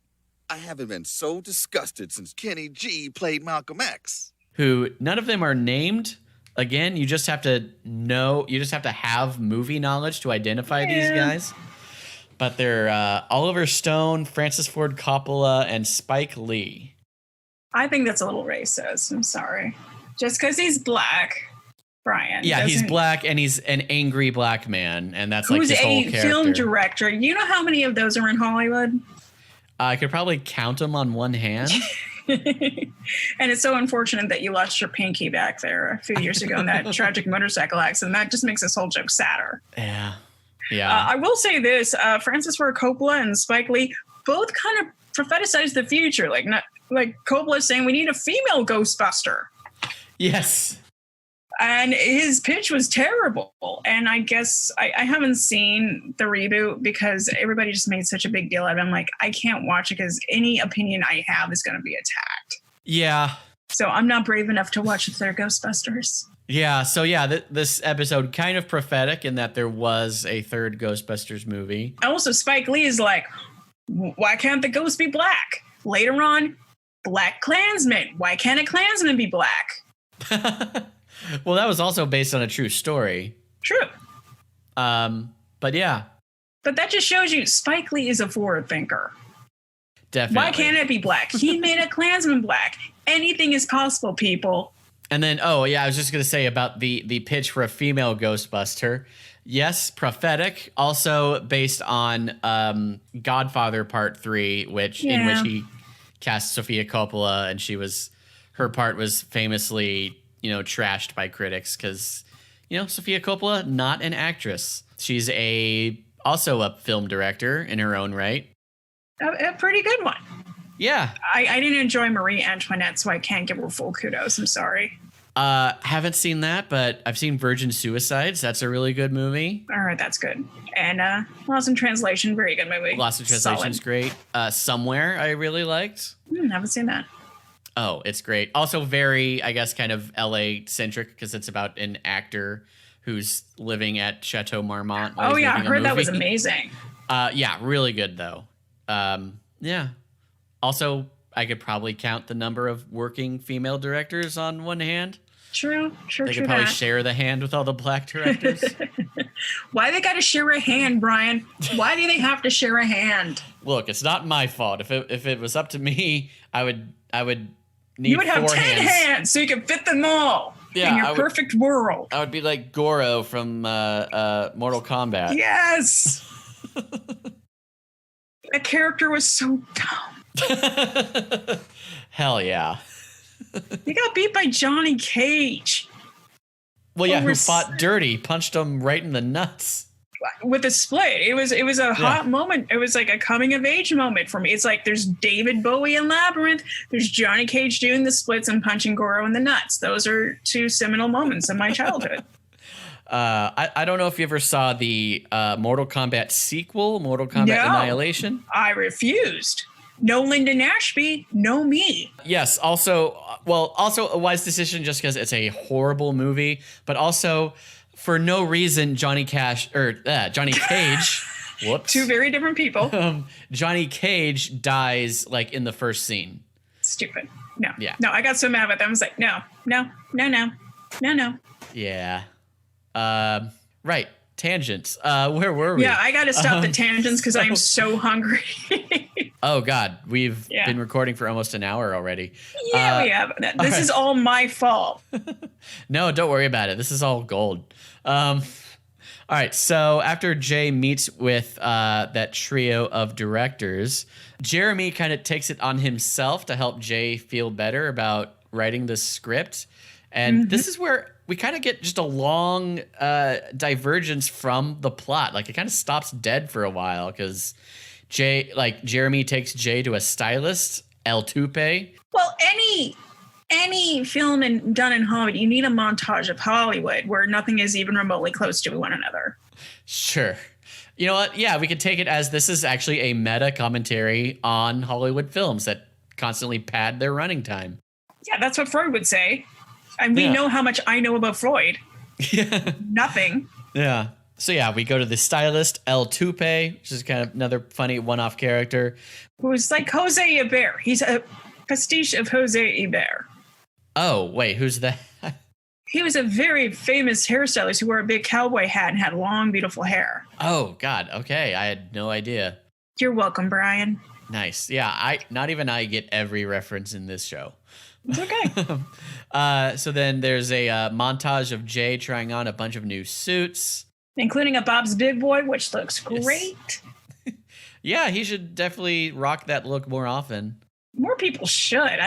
I haven't been so disgusted since Kenny G played Malcolm X. Who none of them are named. Again, you just have to know, you just have to have movie knowledge to identify these guys. But they're Oliver Stone, Francis Ford Coppola, and Spike Lee. I think that's a little racist. I'm sorry. Just because he's black, Brian. Yeah, he's black and he's an angry black man. And that's like who's his whole a character. film director. You know how many of those are in Hollywood? I could probably count them on one hand. And it's so unfortunate that you lost your pinky back there a few years ago in that tragic motorcycle accident. That just makes this whole joke sadder. Yeah. Yeah. I will say this, Francis Ford Coppola and Spike Lee both kind of prophesize the future. Like Coppola saying we need a female Ghostbuster. Yes. And his pitch was terrible. And I guess I haven't seen the reboot because everybody just made such a big deal out of it. I'm like, I can't watch it because any opinion I have is going to be attacked. Yeah. So I'm not brave enough to watch their Ghostbusters. Yeah. So yeah, this episode kind of prophetic in that there was a third Ghostbusters movie. Also, Spike Lee is like, why can't the ghost be black? Later on, Black Klansman. Why can't a Klansman be black? Well, that was also based on a true story. True. But yeah. But that just shows you Spike Lee is a forward thinker. Definitely. Why can't it be black? He made a Klansman black. Anything is possible, people. And then, I was just going to say about the pitch for a female Ghostbuster. Yes, prophetic. Also based on Godfather Part 3, in which he cast Sofia Coppola, and her part was famously, trashed by critics because, Sofia Coppola, not an actress. She's also a film director in her own right. A pretty good one. Yeah. I didn't enjoy Marie Antoinette, so I can't give her full kudos. I'm sorry. Haven't seen that, but I've seen Virgin Suicides. That's a really good movie. All right, that's good. And Lost in Translation, very good movie. Lost in Translation's great. Somewhere I really liked. Haven't seen that. Oh, it's great. Also very, I guess, kind of LA-centric because it's about an actor who's living at Chateau Marmont. Oh, yeah, I heard that was amazing. Yeah, really good, though. Yeah. Also, I could probably count the number of working female directors on one hand. True. They could probably share the hand with all the black directors. Why they got to share a hand, Brian? Why do they have to share a hand? Look, it's not my fault. If it was up to me, I would need you would have 4 10 hands so you could fit them all in your perfect world. I would be like Goro from Mortal Kombat. Yes. That character was so dumb. Hell yeah. He got beat by Johnny Cage. Well, yeah, who fought dirty, punched him right in the nuts. With a split. It was a hot moment. It was like a coming of age moment for me. It's like there's David Bowie in Labyrinth. There's Johnny Cage doing the splits and punching Goro in the nuts. Those are 2 seminal moments in my childhood. I don't know if you ever saw the Mortal Kombat sequel, Mortal Kombat Annihilation. I refused. No Lyndon Ashby, no me. Yes. Also a wise decision just because it's a horrible movie, but also for no reason Johnny Cage. Whoops. 2 very different people. Johnny Cage dies like in the first scene. Stupid. No. Yeah. No, I got so mad with them. I was like, no. Yeah. Right. Tangents. Where were we? Yeah, I got to stop the tangents because I'm so hungry. Oh, God. We've been recording for almost an hour already. Yeah, we have. This is all my fault. No, don't worry about it. This is all gold. All right. So after Jay meets with that trio of directors, Jeremy kind of takes it on himself to help Jay feel better about writing the script. And this is where we kind of get just a long divergence from the plot. Like it kind of stops dead for a while because Jeremy takes Jay to a stylist, El Tupe. Well, any film done in Hollywood, you need a montage of Hollywood where nothing is even remotely close to one another. Sure. You know what? Yeah, we could take it as this is actually a meta commentary on Hollywood films that constantly pad their running time. Yeah, that's what Freud would say. And we know how much I know about Freud. Yeah. Nothing. Yeah. So yeah, we go to the stylist, El Tupe, which is kind of another funny one-off character. Who's like Jose Hebert. He's a pastiche of Jose Hebert. Oh, wait, who's that? He was a very famous hairstylist who wore a big cowboy hat and had long, beautiful hair. Oh, God. Okay. I had no idea. You're welcome, Brian. Nice. Yeah, not even I get every reference in this show. It's okay. So then there's a montage of Jay trying on a bunch of new suits. Including a Bob's Big Boy, which looks great. Yeah, he should definitely rock that look more often. More people should.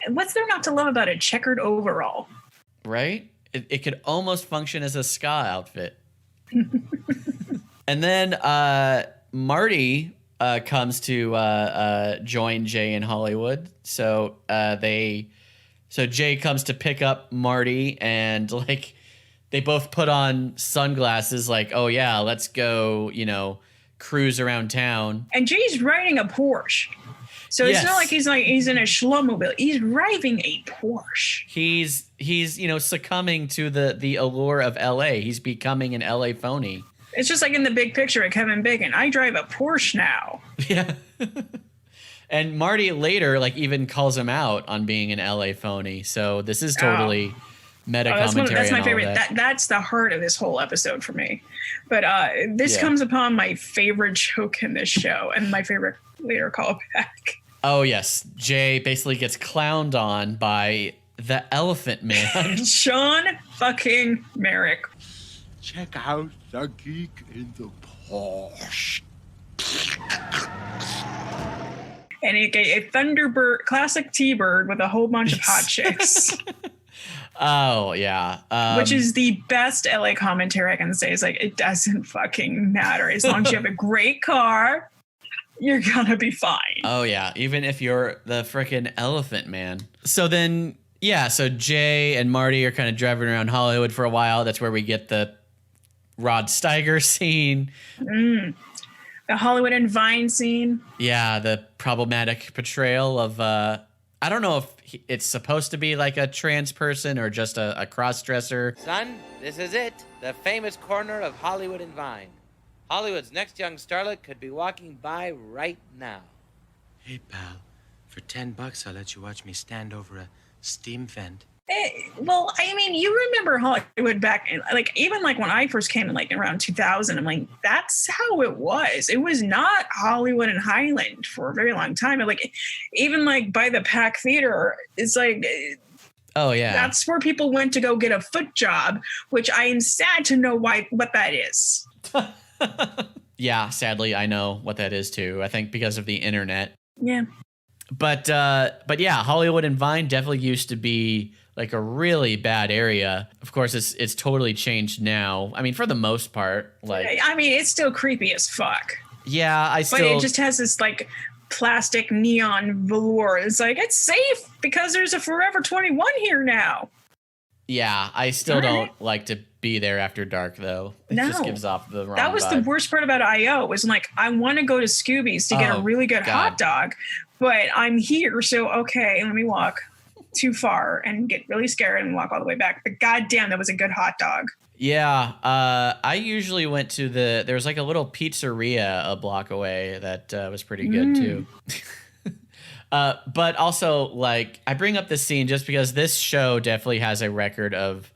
What's there not to love about a checkered overall? Right? It could almost function as a ska outfit. And then Marty comes to join Jay in Hollywood. So Jay comes to pick up Marty, and like they both put on sunglasses. Like, oh yeah, let's go, cruise around town. And Jay's riding a Porsche. So it's not like he's in a schlumobile. He's driving a Porsche. He's succumbing to the allure of LA. He's becoming an LA phony. It's just like in The Big Picture of Kevin Bacon. I drive a Porsche now. Yeah. And Marty later even calls him out on being an LA phony. So this is totally meta that's commentary. my favorite. That's the heart of this whole episode for me. But this comes upon my favorite joke in this show and my favorite later callback. Oh yes, Jay basically gets clowned on by the Elephant Man, Sean fucking Merrick. Check out the geek in the Porsche. And a Thunderbird, classic T-Bird with a whole bunch of hot chicks. Oh yeah, which is the best LA commentary I can say. It's like, it doesn't fucking matter as long as you have a great car, you're gonna be fine. Oh yeah, even if you're the freaking Elephant Man. So then, so Jay and Marty are kind of driving around Hollywood for a while. That's where we get the Rod Steiger scene. The Hollywood and Vine scene. Yeah, the problematic portrayal of I don't know if it's supposed to be like a trans person or just a cross-dresser. Son, this is it. The famous corner of Hollywood and Vine. Hollywood's next young starlet could be walking by right now. Hey, pal. For $10, I'll let you watch me stand over a steam vent. Well, I mean, you remember Hollywood back in, like, even like when I first came in, like around 2000, I'm like, that's how it was. It was not Hollywood and Highland for a very long time. And like, even like by the Pack Theater, it's like, oh yeah, that's where people went to go get a foot job, which I am sad to know what that is. Yeah, sadly, I know what that is too. I think because of the internet. Yeah. But yeah, Hollywood and Vine definitely used to be like a really bad area. Of course, it's totally changed now. I mean, for the most part, like, I mean, it's still creepy as fuck. Yeah, but it just has this like plastic neon velour. It's like, it's safe because there's a Forever 21 here now. Yeah, I still don't like to be there after dark though. It just gives off the wrong That was vibe. the worst part about I.O. was like, I want to go to Scooby's to get a really good hot dog, but I'm here, so okay, let me walk too far and get really scared and walk all the way back. But goddamn, that was a good hot dog. Yeah, I usually went to there was like a little pizzeria a block away that was pretty good too. But also, like, I bring up this scene just because this show definitely has a record of,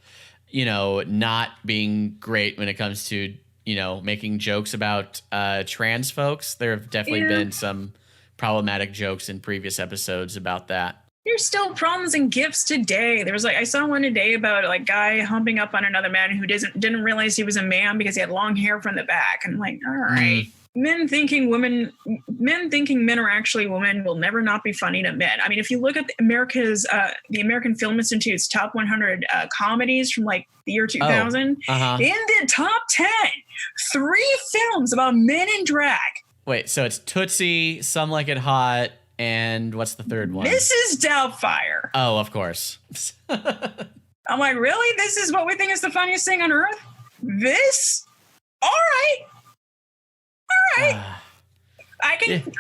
not being great when it comes to, making jokes about trans folks. There have definitely been some problematic jokes in previous episodes about that. There's still problems and gifts today. There was like, I saw one today about like guy humping up on another man who didn't realize he was a man because he had long hair from the back. And I'm like, all right. Men thinking men are actually women will never not be funny to men. I mean, if you look at the American Film Institute's top 100 comedies from like the year 2000, in the top 10, 3 films about men in drag. Wait, so it's Tootsie, Some Like It Hot, and what's the third one? Mrs. Doubtfire. Oh, of course. I'm like, really? This is what we think is the funniest thing on earth? This? All right. I can.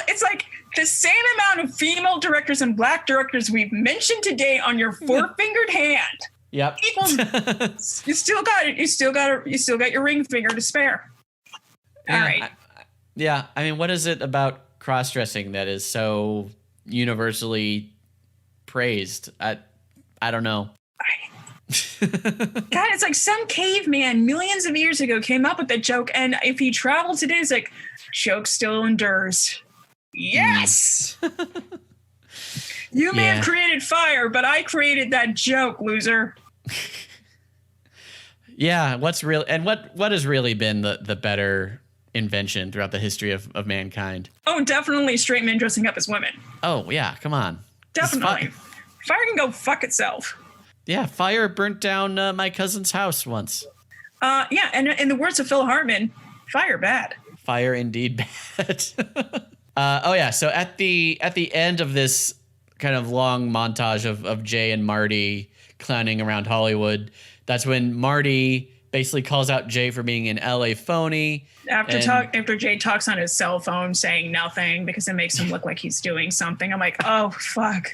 It's like the same amount of female directors and black directors we've mentioned today on your 4-fingered hand. Yep. You still got it. You still got your ring finger to spare. All right. I mean, what is it about cross-dressing that is so universally praised? I don't know. God, it's like some caveman millions of years ago came up with that joke, and if he traveled today, it's like, joke still endures. Yes! You may have created fire, but I created that joke, loser. Yeah, what has really been the better invention throughout the history of mankind? Oh, definitely straight men dressing up as women. Oh, yeah, come on. Definitely. Fire can go fuck itself. Yeah, fire burnt down my cousin's house once. Yeah, and in the words of Phil Hartman, fire bad. Fire indeed bad. Oh yeah, so at the end of this kind of long montage of Jay and Marty clowning around Hollywood, that's when Marty basically calls out Jay for being an LA phony. After Jay talks on his cell phone saying nothing because it makes him look like he's doing something, I'm like, oh fuck,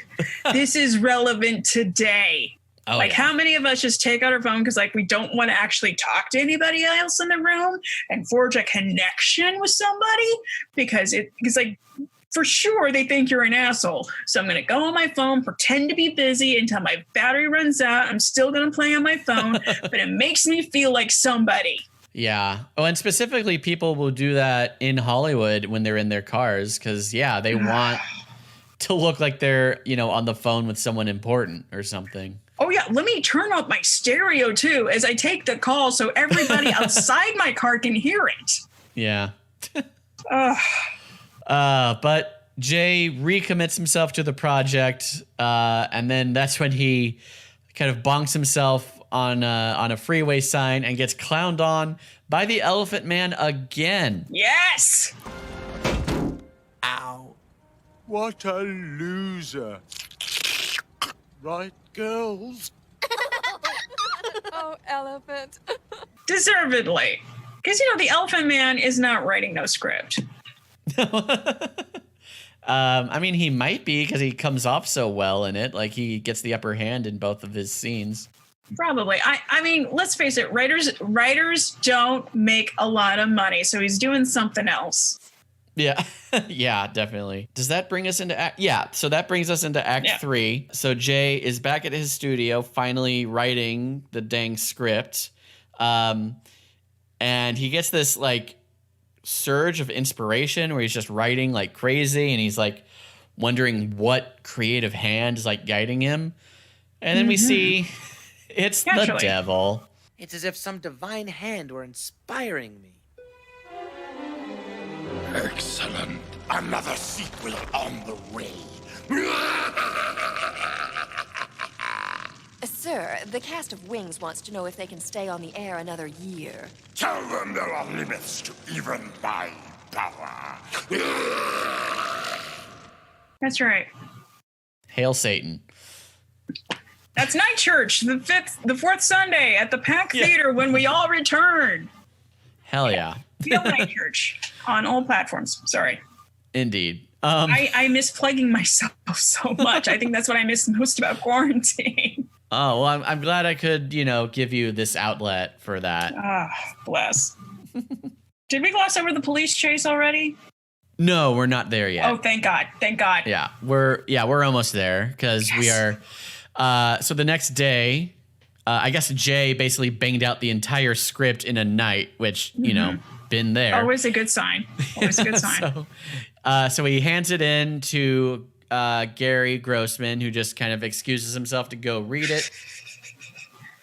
this is relevant today. Oh, like, how many of us just take out our phone because, like, we don't want to actually talk to anybody else in the room and forge a connection with somebody because for sure they think you're an asshole. So I'm going to go on my phone, pretend to be busy until my battery runs out. I'm still going to play on my phone, but it makes me feel like somebody. Yeah. Oh, and specifically, people will do that in Hollywood when they're in their cars because, yeah, they want to look like they're, on the phone with someone important or something. Oh, yeah. Let me turn up my stereo, too, as I take the call so everybody outside my car can hear it. Yeah. But Jay recommits himself to the project, and then that's when he kind of bonks himself on a freeway sign and gets clowned on by the Elephant Man again. Yes! Ow. What a loser. Right, girls? Oh, Elephant. Deservedly. Because, the Elephant Man is not writing no script. I mean, he might be because he comes off so well in it. Like, he gets the upper hand in both of his scenes. Probably. I mean, let's face it. Writers don't make a lot of money, so he's doing something else. Yeah. Yeah, definitely. Does that bring us into Act? Yeah. So that brings us into Act 3. So Jay is back at his studio, finally writing the dang script. And he gets this like surge of inspiration where he's just writing like crazy, and he's like wondering what creative hand is like guiding him. And then we see it's the devil. It's as if some divine hand were inspiring me. Excellent. Another sequel on the way. Sir, the cast of Wings wants to know if they can stay on the air another year. Tell them there are limits to even my power. That's right. Hail Satan. That's Nightchurch, the fourth Sunday at the Pack Theater when we all return. Hell yeah. Feel Nightchurch on all platforms. Sorry. Indeed. I miss plugging myself so much. I think that's what I miss most about quarantine. Oh, well, I'm glad I could, give you this outlet for that. Ah, bless. Did we gloss over the police chase already? No, we're not there yet. Oh, thank God. Thank God. Yeah, we're almost there because we are. So the next day, I guess Jay basically banged out the entire script in a night, which, been there. Always a good sign. Always a good sign. So he hands it in to Gary Grossman, who just kind of excuses himself to go read it.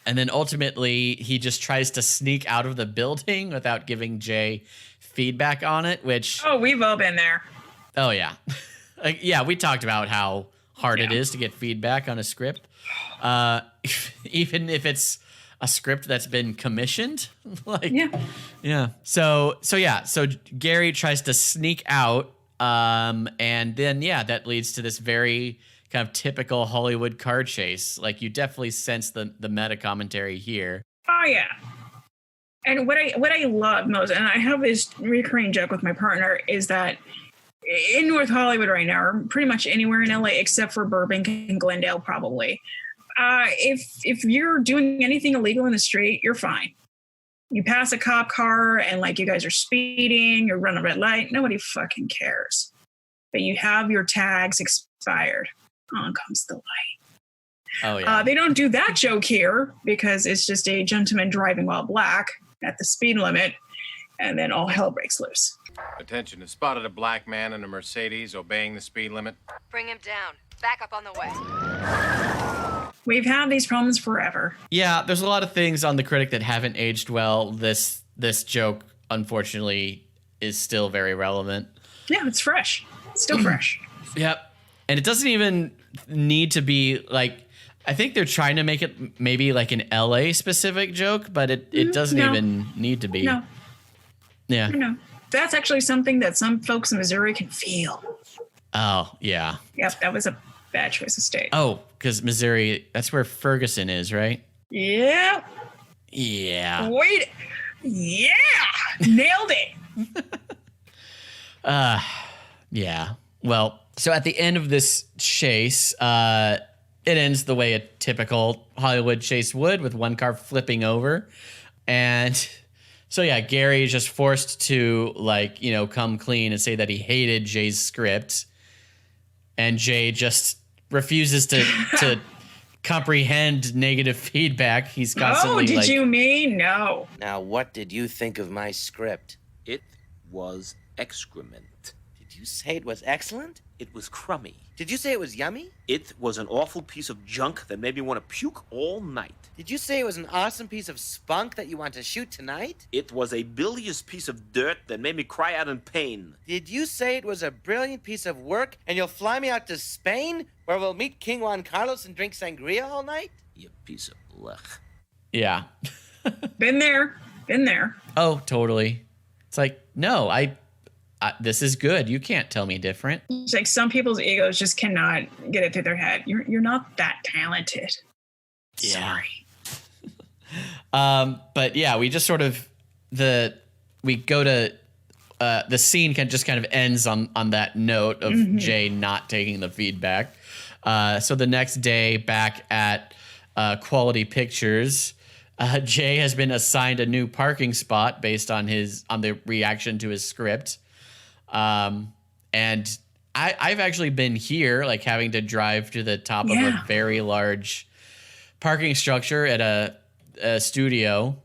And then ultimately, he just tries to sneak out of the building without giving Jay feedback on it, which... Oh, we've all been there. Oh, yeah. We talked about how hard it is to get feedback on a script. Even if it's a script that's been commissioned. So Gary tries to sneak out. And then, that leads to this very kind of typical Hollywood car chase. Like, you definitely sense the meta commentary here. Oh, yeah. And what I love most, and I have this recurring joke with my partner, is that in North Hollywood right now, or pretty much anywhere in LA except for Burbank and Glendale, probably, if you're doing anything illegal in the street, you're fine. You pass a cop car and like you guys are speeding, you're running a red light, nobody fucking cares. But you have your tags expired. On comes the light. Oh yeah. They don't do that joke here because it's just a gentleman driving while black at the speed limit, and then all hell breaks loose. Attention, has spotted a black man in a Mercedes obeying the speed limit. Bring him down. Back up on the way. We've had these problems forever. Yeah, there's a lot of things on The Critic that haven't aged well. This joke, unfortunately, is still very relevant. Yeah, it's fresh. It's still fresh. Yep. And it doesn't even need to be like, I think they're trying to make it maybe like an LA specific joke, but it doesn't even need to be. No. Yeah. No. That's actually something that some folks in Missouri can feel. Oh, yeah. Yep, that was a bad choice of state. Oh, because Missouri, that's where Ferguson is, right? Yeah. Yeah. Wait. Yeah. Nailed it. Yeah. Well, so at the end of this chase, it ends the way a typical Hollywood chase would, with one car flipping over. And so, Gary is just forced to, come clean and say that he hated Jay's script. and Jay just refuses to comprehend negative feedback. He's constantly did you mean? No. Now, what did you think of my script? It was excrement. Did you say it was excellent? It was crummy. Did you say it was yummy? It was an awful piece of junk that made me want to puke all night. Did you say it was an awesome piece of spunk that you want to shoot tonight? It was a bilious piece of dirt that made me cry out in pain. Did you say it was a brilliant piece of work and you'll fly me out to Spain where we'll meet King Juan Carlos and drink sangria all night? You piece of blech. Yeah. Been there. Oh, totally. It's like, no, this is good. You can't tell me different. It's like some people's egos just cannot get it through their head. You're not that talented. Yeah. Sorry. But yeah, we just sort of we go to the scene just kind of ends on that note of Jay not taking the feedback. So the next day back at Quality Pictures, Jay has been assigned a new parking spot based on the reaction to his script. And I've actually been here, like having to drive to the top of a very large parking structure at a studio.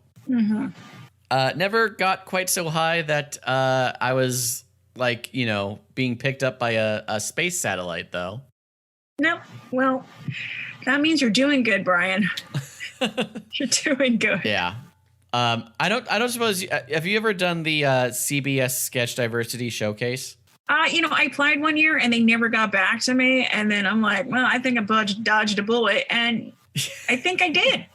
Never got quite so high that I was like, being picked up by a space satellite, though. No, well, that means you're doing good, Brian. You're doing good. Yeah. I don't suppose. Have you ever done the CBS Sketch Diversity Showcase? I applied one year and they never got back to me. And then I'm like, well, I think I dodged a bullet, and I think I did.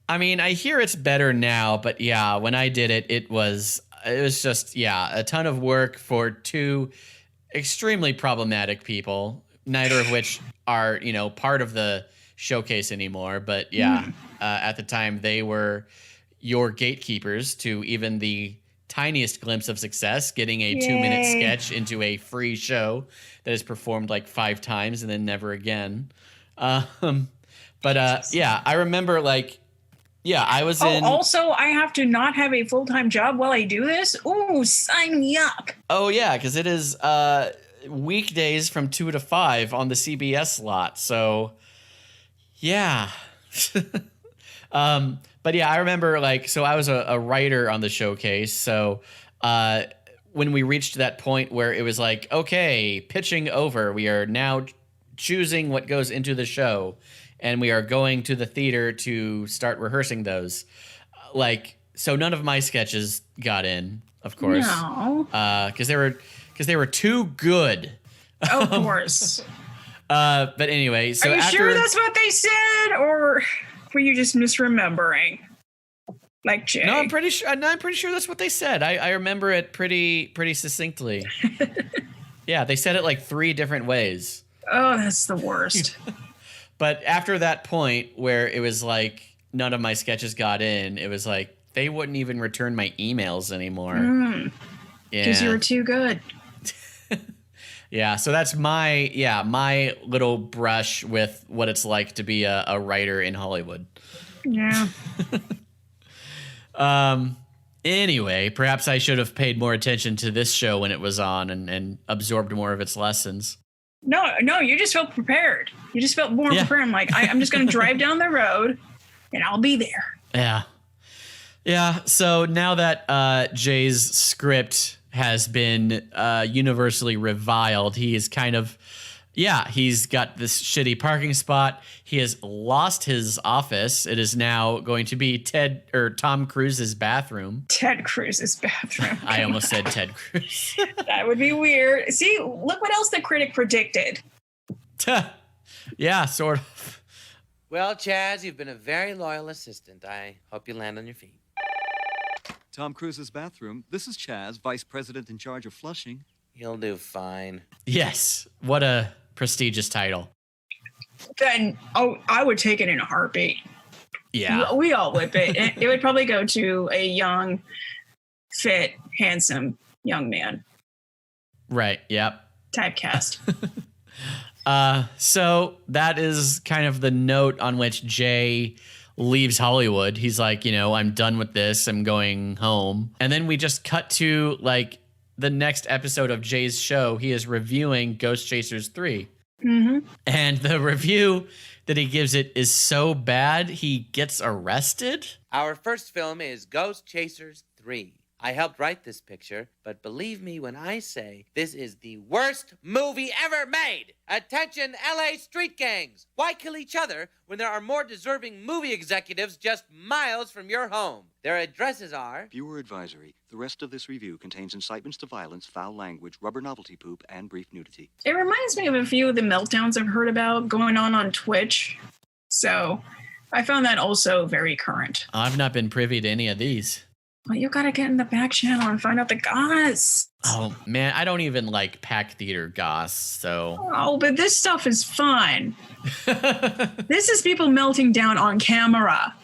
I mean, I hear it's better now, but yeah, when I did it, it was just a ton of work for two extremely problematic people, neither of which are part of the showcase anymore. But at the time, they were your gatekeepers to even the tiniest glimpse of success, getting a 2-minute sketch into a free show that is performed like 5 times and then never again. I remember I was in. Also, I have to not have a full-time job while I do this? Ooh, sign me up. Oh, yeah, because it is weekdays from 2 to 5 on the CBS slot. So, yeah. But yeah, I remember so I was a writer on the showcase. So when we reached that point where it was like, okay, pitching over, we are now choosing what goes into the show, and we are going to the theater to start rehearsing those. So none of my sketches got in, of course. No. Because they were too good. Of course. But anyway, so are you sure that's what they said, or were you just misremembering? Like Jay? No, I'm pretty sure that's what they said. I remember it pretty succinctly. Yeah, they said it like 3 different ways. Oh, that's the worst. But after that point where it was like none of my sketches got in, it was like they wouldn't even return my emails anymore. Because you were too good. Yeah, so that's my little brush with what it's like to be a writer in Hollywood. Yeah. Anyway, perhaps I should have paid more attention to this show when it was on and absorbed more of its lessons. No, you just felt prepared. You just felt more prepared. I'm like, I'm just going to drive down the road and I'll be there. Yeah. Yeah, so now that Jay's script has been universally reviled, he is kind of, he's got this shitty parking spot. He has lost his office. It is now going to be Tom Cruise's bathroom. Ted Cruz's bathroom. I almost said Ted Cruz. That would be weird. See, look what else the critic predicted. Yeah, sort of. Well, Chaz, you've been a very loyal assistant. I hope you land on your feet. Tom Cruise's bathroom. This is Chaz, vice president in charge of Flushing. He'll do fine. Yes. What a prestigious title. Then, I would take it in a heartbeat. Yeah. We all would, but it would probably go to a young, fit, handsome young man. Right. Yep. Typecast. So that is kind of the note on which Jay leaves Hollywood. He's like, I'm done with this. I'm going home. And then we just cut to the next episode of Jay's show, he is reviewing Ghost Chasers 3. Mm-hmm. And the review that he gives it is so bad, he gets arrested. Our first film is Ghost Chasers 3. I helped write this picture, but believe me when I say this is the worst movie ever made. Attention, LA street gangs. Why kill each other when there are more deserving movie executives just miles from your home? Their addresses are... Viewer advisory. The rest of this review contains incitements to violence, foul language, rubber novelty poop, and brief nudity. It reminds me of a few of the meltdowns I've heard about going on Twitch. So I found that also very current. I've not been privy to any of these. Well, you gotta get in the back channel and find out the goss. Oh, man, I don't even like pack theater goss, so... Oh, but this stuff is fun. This is people melting down on camera.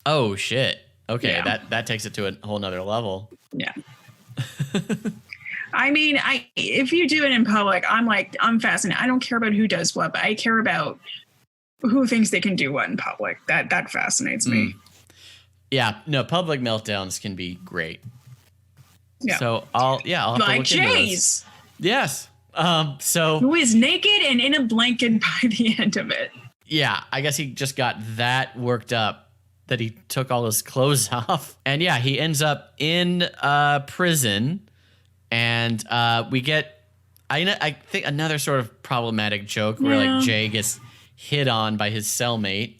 Oh, shit. Okay, Yeah. that takes it to a whole nother level. Yeah. I mean, if you do it in public, I'm fascinated. I don't care about who does what, but I care about who thinks they can do what in public. That fascinates me. Yeah, no, public meltdowns can be great. Yeah. So I'll have to Like look into Jay's. this. Yes. So who is naked and in a blanket by the end of it. yeah, I guess he just got that worked up that he took all his clothes off. And yeah, he ends up in prison. And we get, I think, another sort of problematic joke where Yeah. like Jay gets hit on by his cellmate.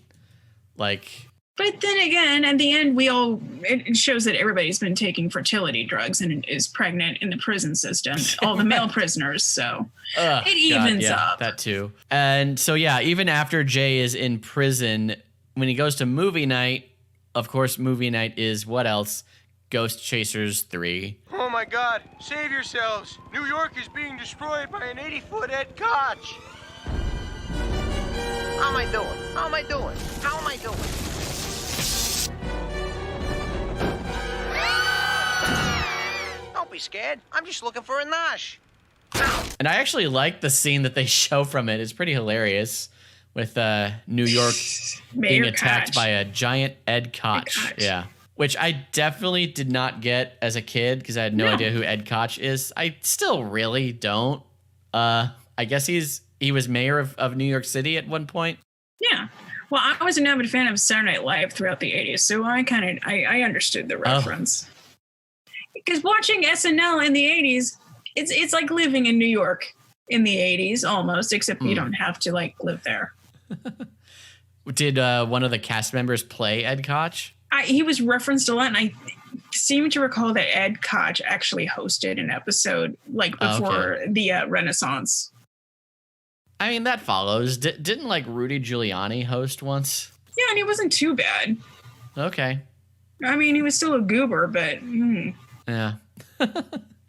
Like... But then again, at the end, it shows that everybody's been taking fertility drugs and is pregnant in the prison system, all the male prisoners. So it evens up. That too. And so, yeah, even after Jay is in prison, when he goes to movie night, of course, movie night is what else? Ghost Chasers 3. Oh my God, save yourselves. New York is being destroyed by an 80-foot Ed Koch. How am I doing? How am I doing? How am I doing? Don't be scared. I'm just looking for a nosh. And I actually like the scene that they show from it. It's pretty hilarious with New York being Mayor attacked Koch. by a giant Ed Koch. Yeah. Which I definitely did not get as a kid because I had no idea who Ed Koch is. I still really don't. I guess he was mayor of New York City at one point. Yeah. Well, I was an avid fan of Saturday Night Live throughout the 80s, so I understood the reference. Because watching SNL in the 80s, it's like living in New York in the 80s almost, except you don't have to live there. Did one of the cast members play Ed Koch? He was referenced a lot, and I seem to recall that Ed Koch actually hosted an episode before the Renaissance. I mean, that follows. Didn't Rudy Giuliani host once? Yeah, and he wasn't too bad. Okay. I mean, he was still a goober, but... Yeah.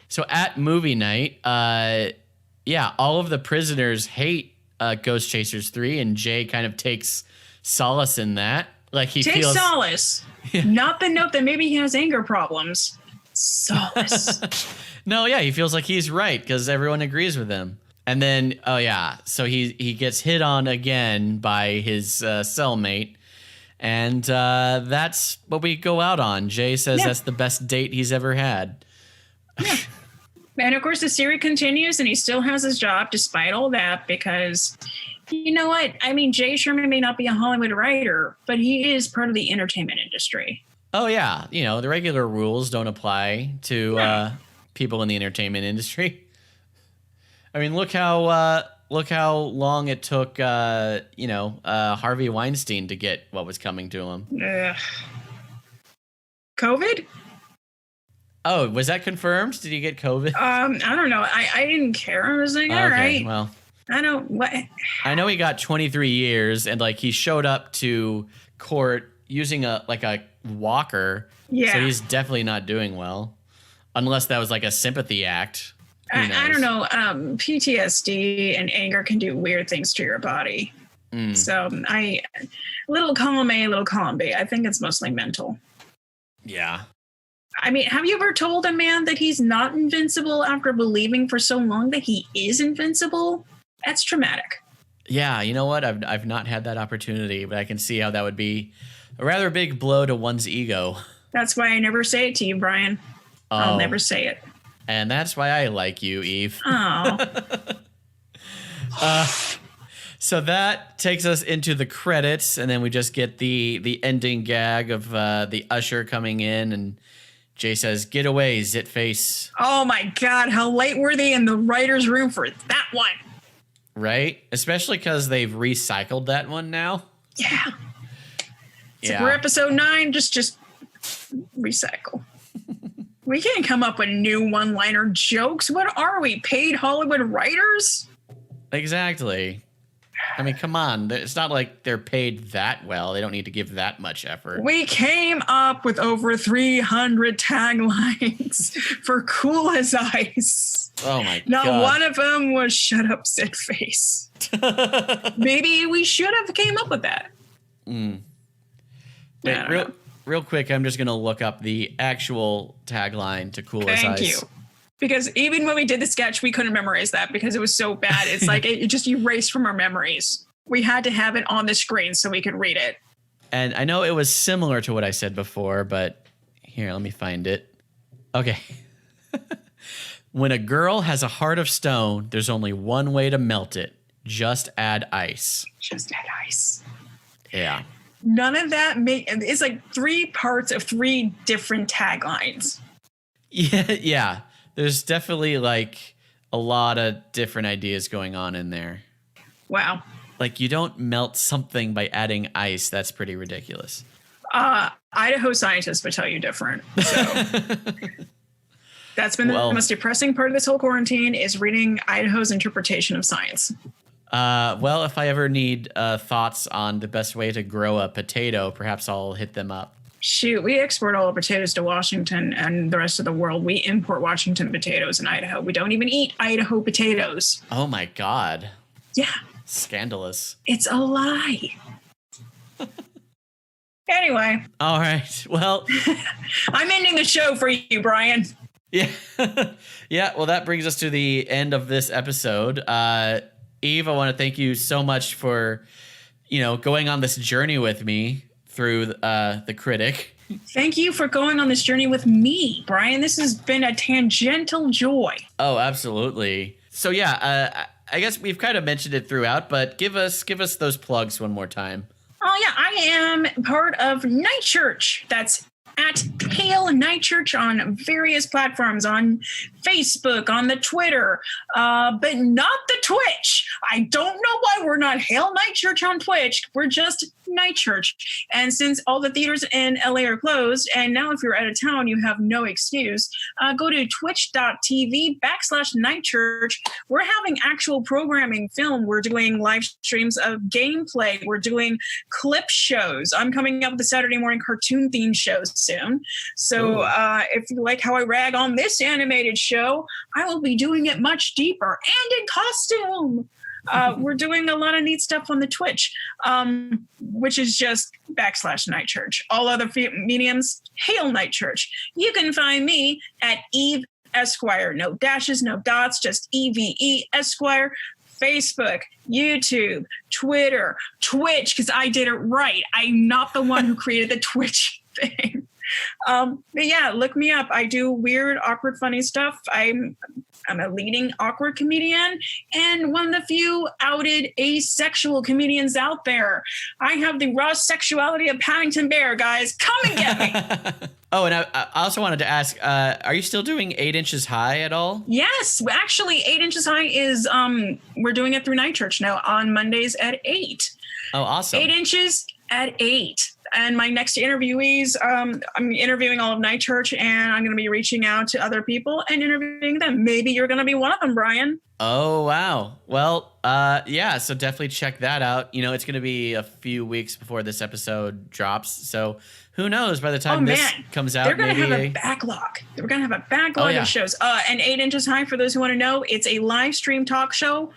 So at movie night, all of the prisoners hate Ghost Chasers 3, and Jay kind of takes solace in that. He feels solace. Not the note that maybe he has anger problems. Solace. No, yeah, he feels like he's right because everyone agrees with him. And then, so he gets hit on again by his cellmate. And that's what we go out on. Jay says that's the best date he's ever had. Yeah. And of course, the series continues, and he still has his job despite all that because, you know what? I mean, Jay Sherman may not be a Hollywood writer, but he is part of the entertainment industry. Oh, yeah. The regular rules don't apply to people in the entertainment industry. I mean, look how long it took, Harvey Weinstein to get what was coming to him. COVID? Oh, was that confirmed? Did he get COVID? I don't know. I didn't care. I was like, all right. Well, I know he got 23 years, and he showed up to court using a walker. Yeah. So he's definitely not doing well, unless that was a sympathy act. I don't know. PTSD and anger can do weird things to your body. So little column A, little column B. I think it's mostly mental. Yeah. I mean, have you ever told a man that he's not invincible after believing for so long that he is invincible? That's traumatic. Yeah, you know what? I've not had that opportunity, but I can see how that would be a rather big blow to one's ego. That's why I never say it to you, Brian. I'll never say it. And that's why I like you, Eve. Oh. So that takes us into the credits, and then we just get the ending gag of the usher coming in, and Jay says, "Get away, zitface." Oh my God, how late were they in the writer's room for that one? Right? Especially because they've recycled that one now. Yeah. So we're episode 9, just recycle. We can't come up with new one-liner jokes. What are we, paid Hollywood writers? Exactly. I mean, come on. It's not like they're paid that well. They don't need to give that much effort. We came up with over 300 taglines for Cool as Ice. Oh my God. Not one of them was "Shut up, sit face." Maybe we should have came up with that. Wait, real quick, I'm just going to look up the actual tagline to Cool as Ice. Thank you. Because even when we did the sketch, we couldn't memorize that because it was so bad. It's like it just erased from our memories. We had to have it on the screen so we could read it. And I know it was similar to what I said before, but here, let me find it. Okay. When a girl has a heart of stone, there's only one way to melt it. Just add ice. Just add ice. Yeah. None of that it's like 3 parts of 3 different taglines. Yeah. There's definitely like a lot of different ideas going on in there. Wow. Like you don't melt something by adding ice. That's pretty ridiculous. Idaho scientists would tell you different. So that's been the most depressing part of this whole quarantine is reading Idaho's interpretation of science. Well, if I ever need thoughts on the best way to grow a potato, perhaps I'll hit them up. Shoot, we export all the potatoes to Washington and the rest of the world. We import Washington potatoes in Idaho. We don't even eat Idaho potatoes. Oh my God. Yeah. Scandalous. It's a lie. Anyway. All right. Well, I'm ending the show for you, Brian. Yeah. Yeah. Well, that brings us to the end of this episode. Eve, I want to thank you so much for, going on this journey with me through the Critic. Thank you for going on this journey with me, Brian. This has been a tangential joy. Oh, absolutely. So yeah, I guess we've kind of mentioned it throughout, but give us those plugs one more time. Oh yeah, I am part of Nightchurch. That's at Hail Nightchurch on various platforms, on Facebook, on the Twitter, but not the Twitch. I don't know why we're not Hail Nightchurch on Twitch. We're just Nightchurch. And since all the theaters in LA are closed, and now if you're out of town, you have no excuse, go to twitch.tv/Nightchurch. We're having actual programming film. We're doing live streams of gameplay. We're doing clip shows. I'm coming up with a Saturday morning cartoon themed shows soon. So if you like how I rag on this animated show, I will be doing it much deeper and in costume. We're doing a lot of neat stuff on the Twitch, which is just /Nightchurch. All other mediums, Hail Nightchurch. You can find me at Eve Esquire. No dashes, no dots, just EVE Esquire. Facebook, YouTube, Twitter, Twitch, because I did it right. I'm not the one who created the Twitch thing. But yeah, look me up. I do weird, awkward, funny stuff. I'm a leading awkward comedian and one of the few outed asexual comedians out there. I have the raw sexuality of Paddington Bear, guys. Come and get me. Oh, and I also wanted to ask, are you still doing 8 Inches High at all? Yes, actually 8 Inches High is, we're doing it through Nightchurch now on Mondays at 8. Oh, awesome. 8 Inches at 8. And my next interviewees, I'm interviewing all of Nightchurch, and I'm going to be reaching out to other people and interviewing them. Maybe you're going to be one of them, Brian. Oh, wow. Well, yeah, so definitely check that out. It's going to be a few weeks before this episode drops. So who knows, by the time this comes out, they're going to have a backlog. We're going to have a backlog of shows. And 8 Inches High, for those who want to know, it's a live stream talk show,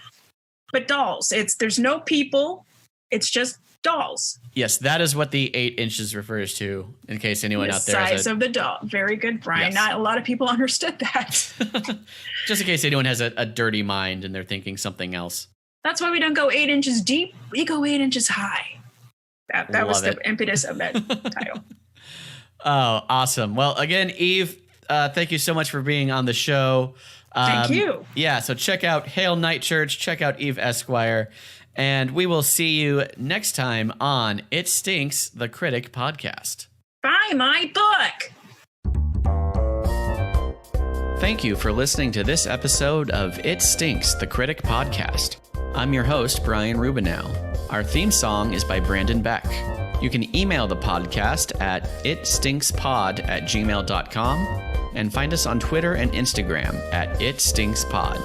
but dolls. There's no people. It's just dolls. Yes, that is what the 8 inches refers to, in case anyone out there size of the doll. Very good, Brian. Yes. Not a lot of people understood that. Just in case anyone has a dirty mind and they're thinking something else. That's why we don't go 8 inches deep. We go 8 inches high. That was the impetus of that title. Oh, awesome. Well, again, Eve, thank you so much for being on the show. Thank you. Yeah, so check out Hail Nightchurch, check out Eve Esquire, and we will see you next time on It Stinks, the Critic podcast. Buy my book. Thank you for listening to this episode of It Stinks, the Critic podcast. I'm your host, Brian Rubinow. Our theme song is by Brandon Beck. You can email the podcast at itstinkspod@gmail.com and find us on Twitter and Instagram at itstinckspod.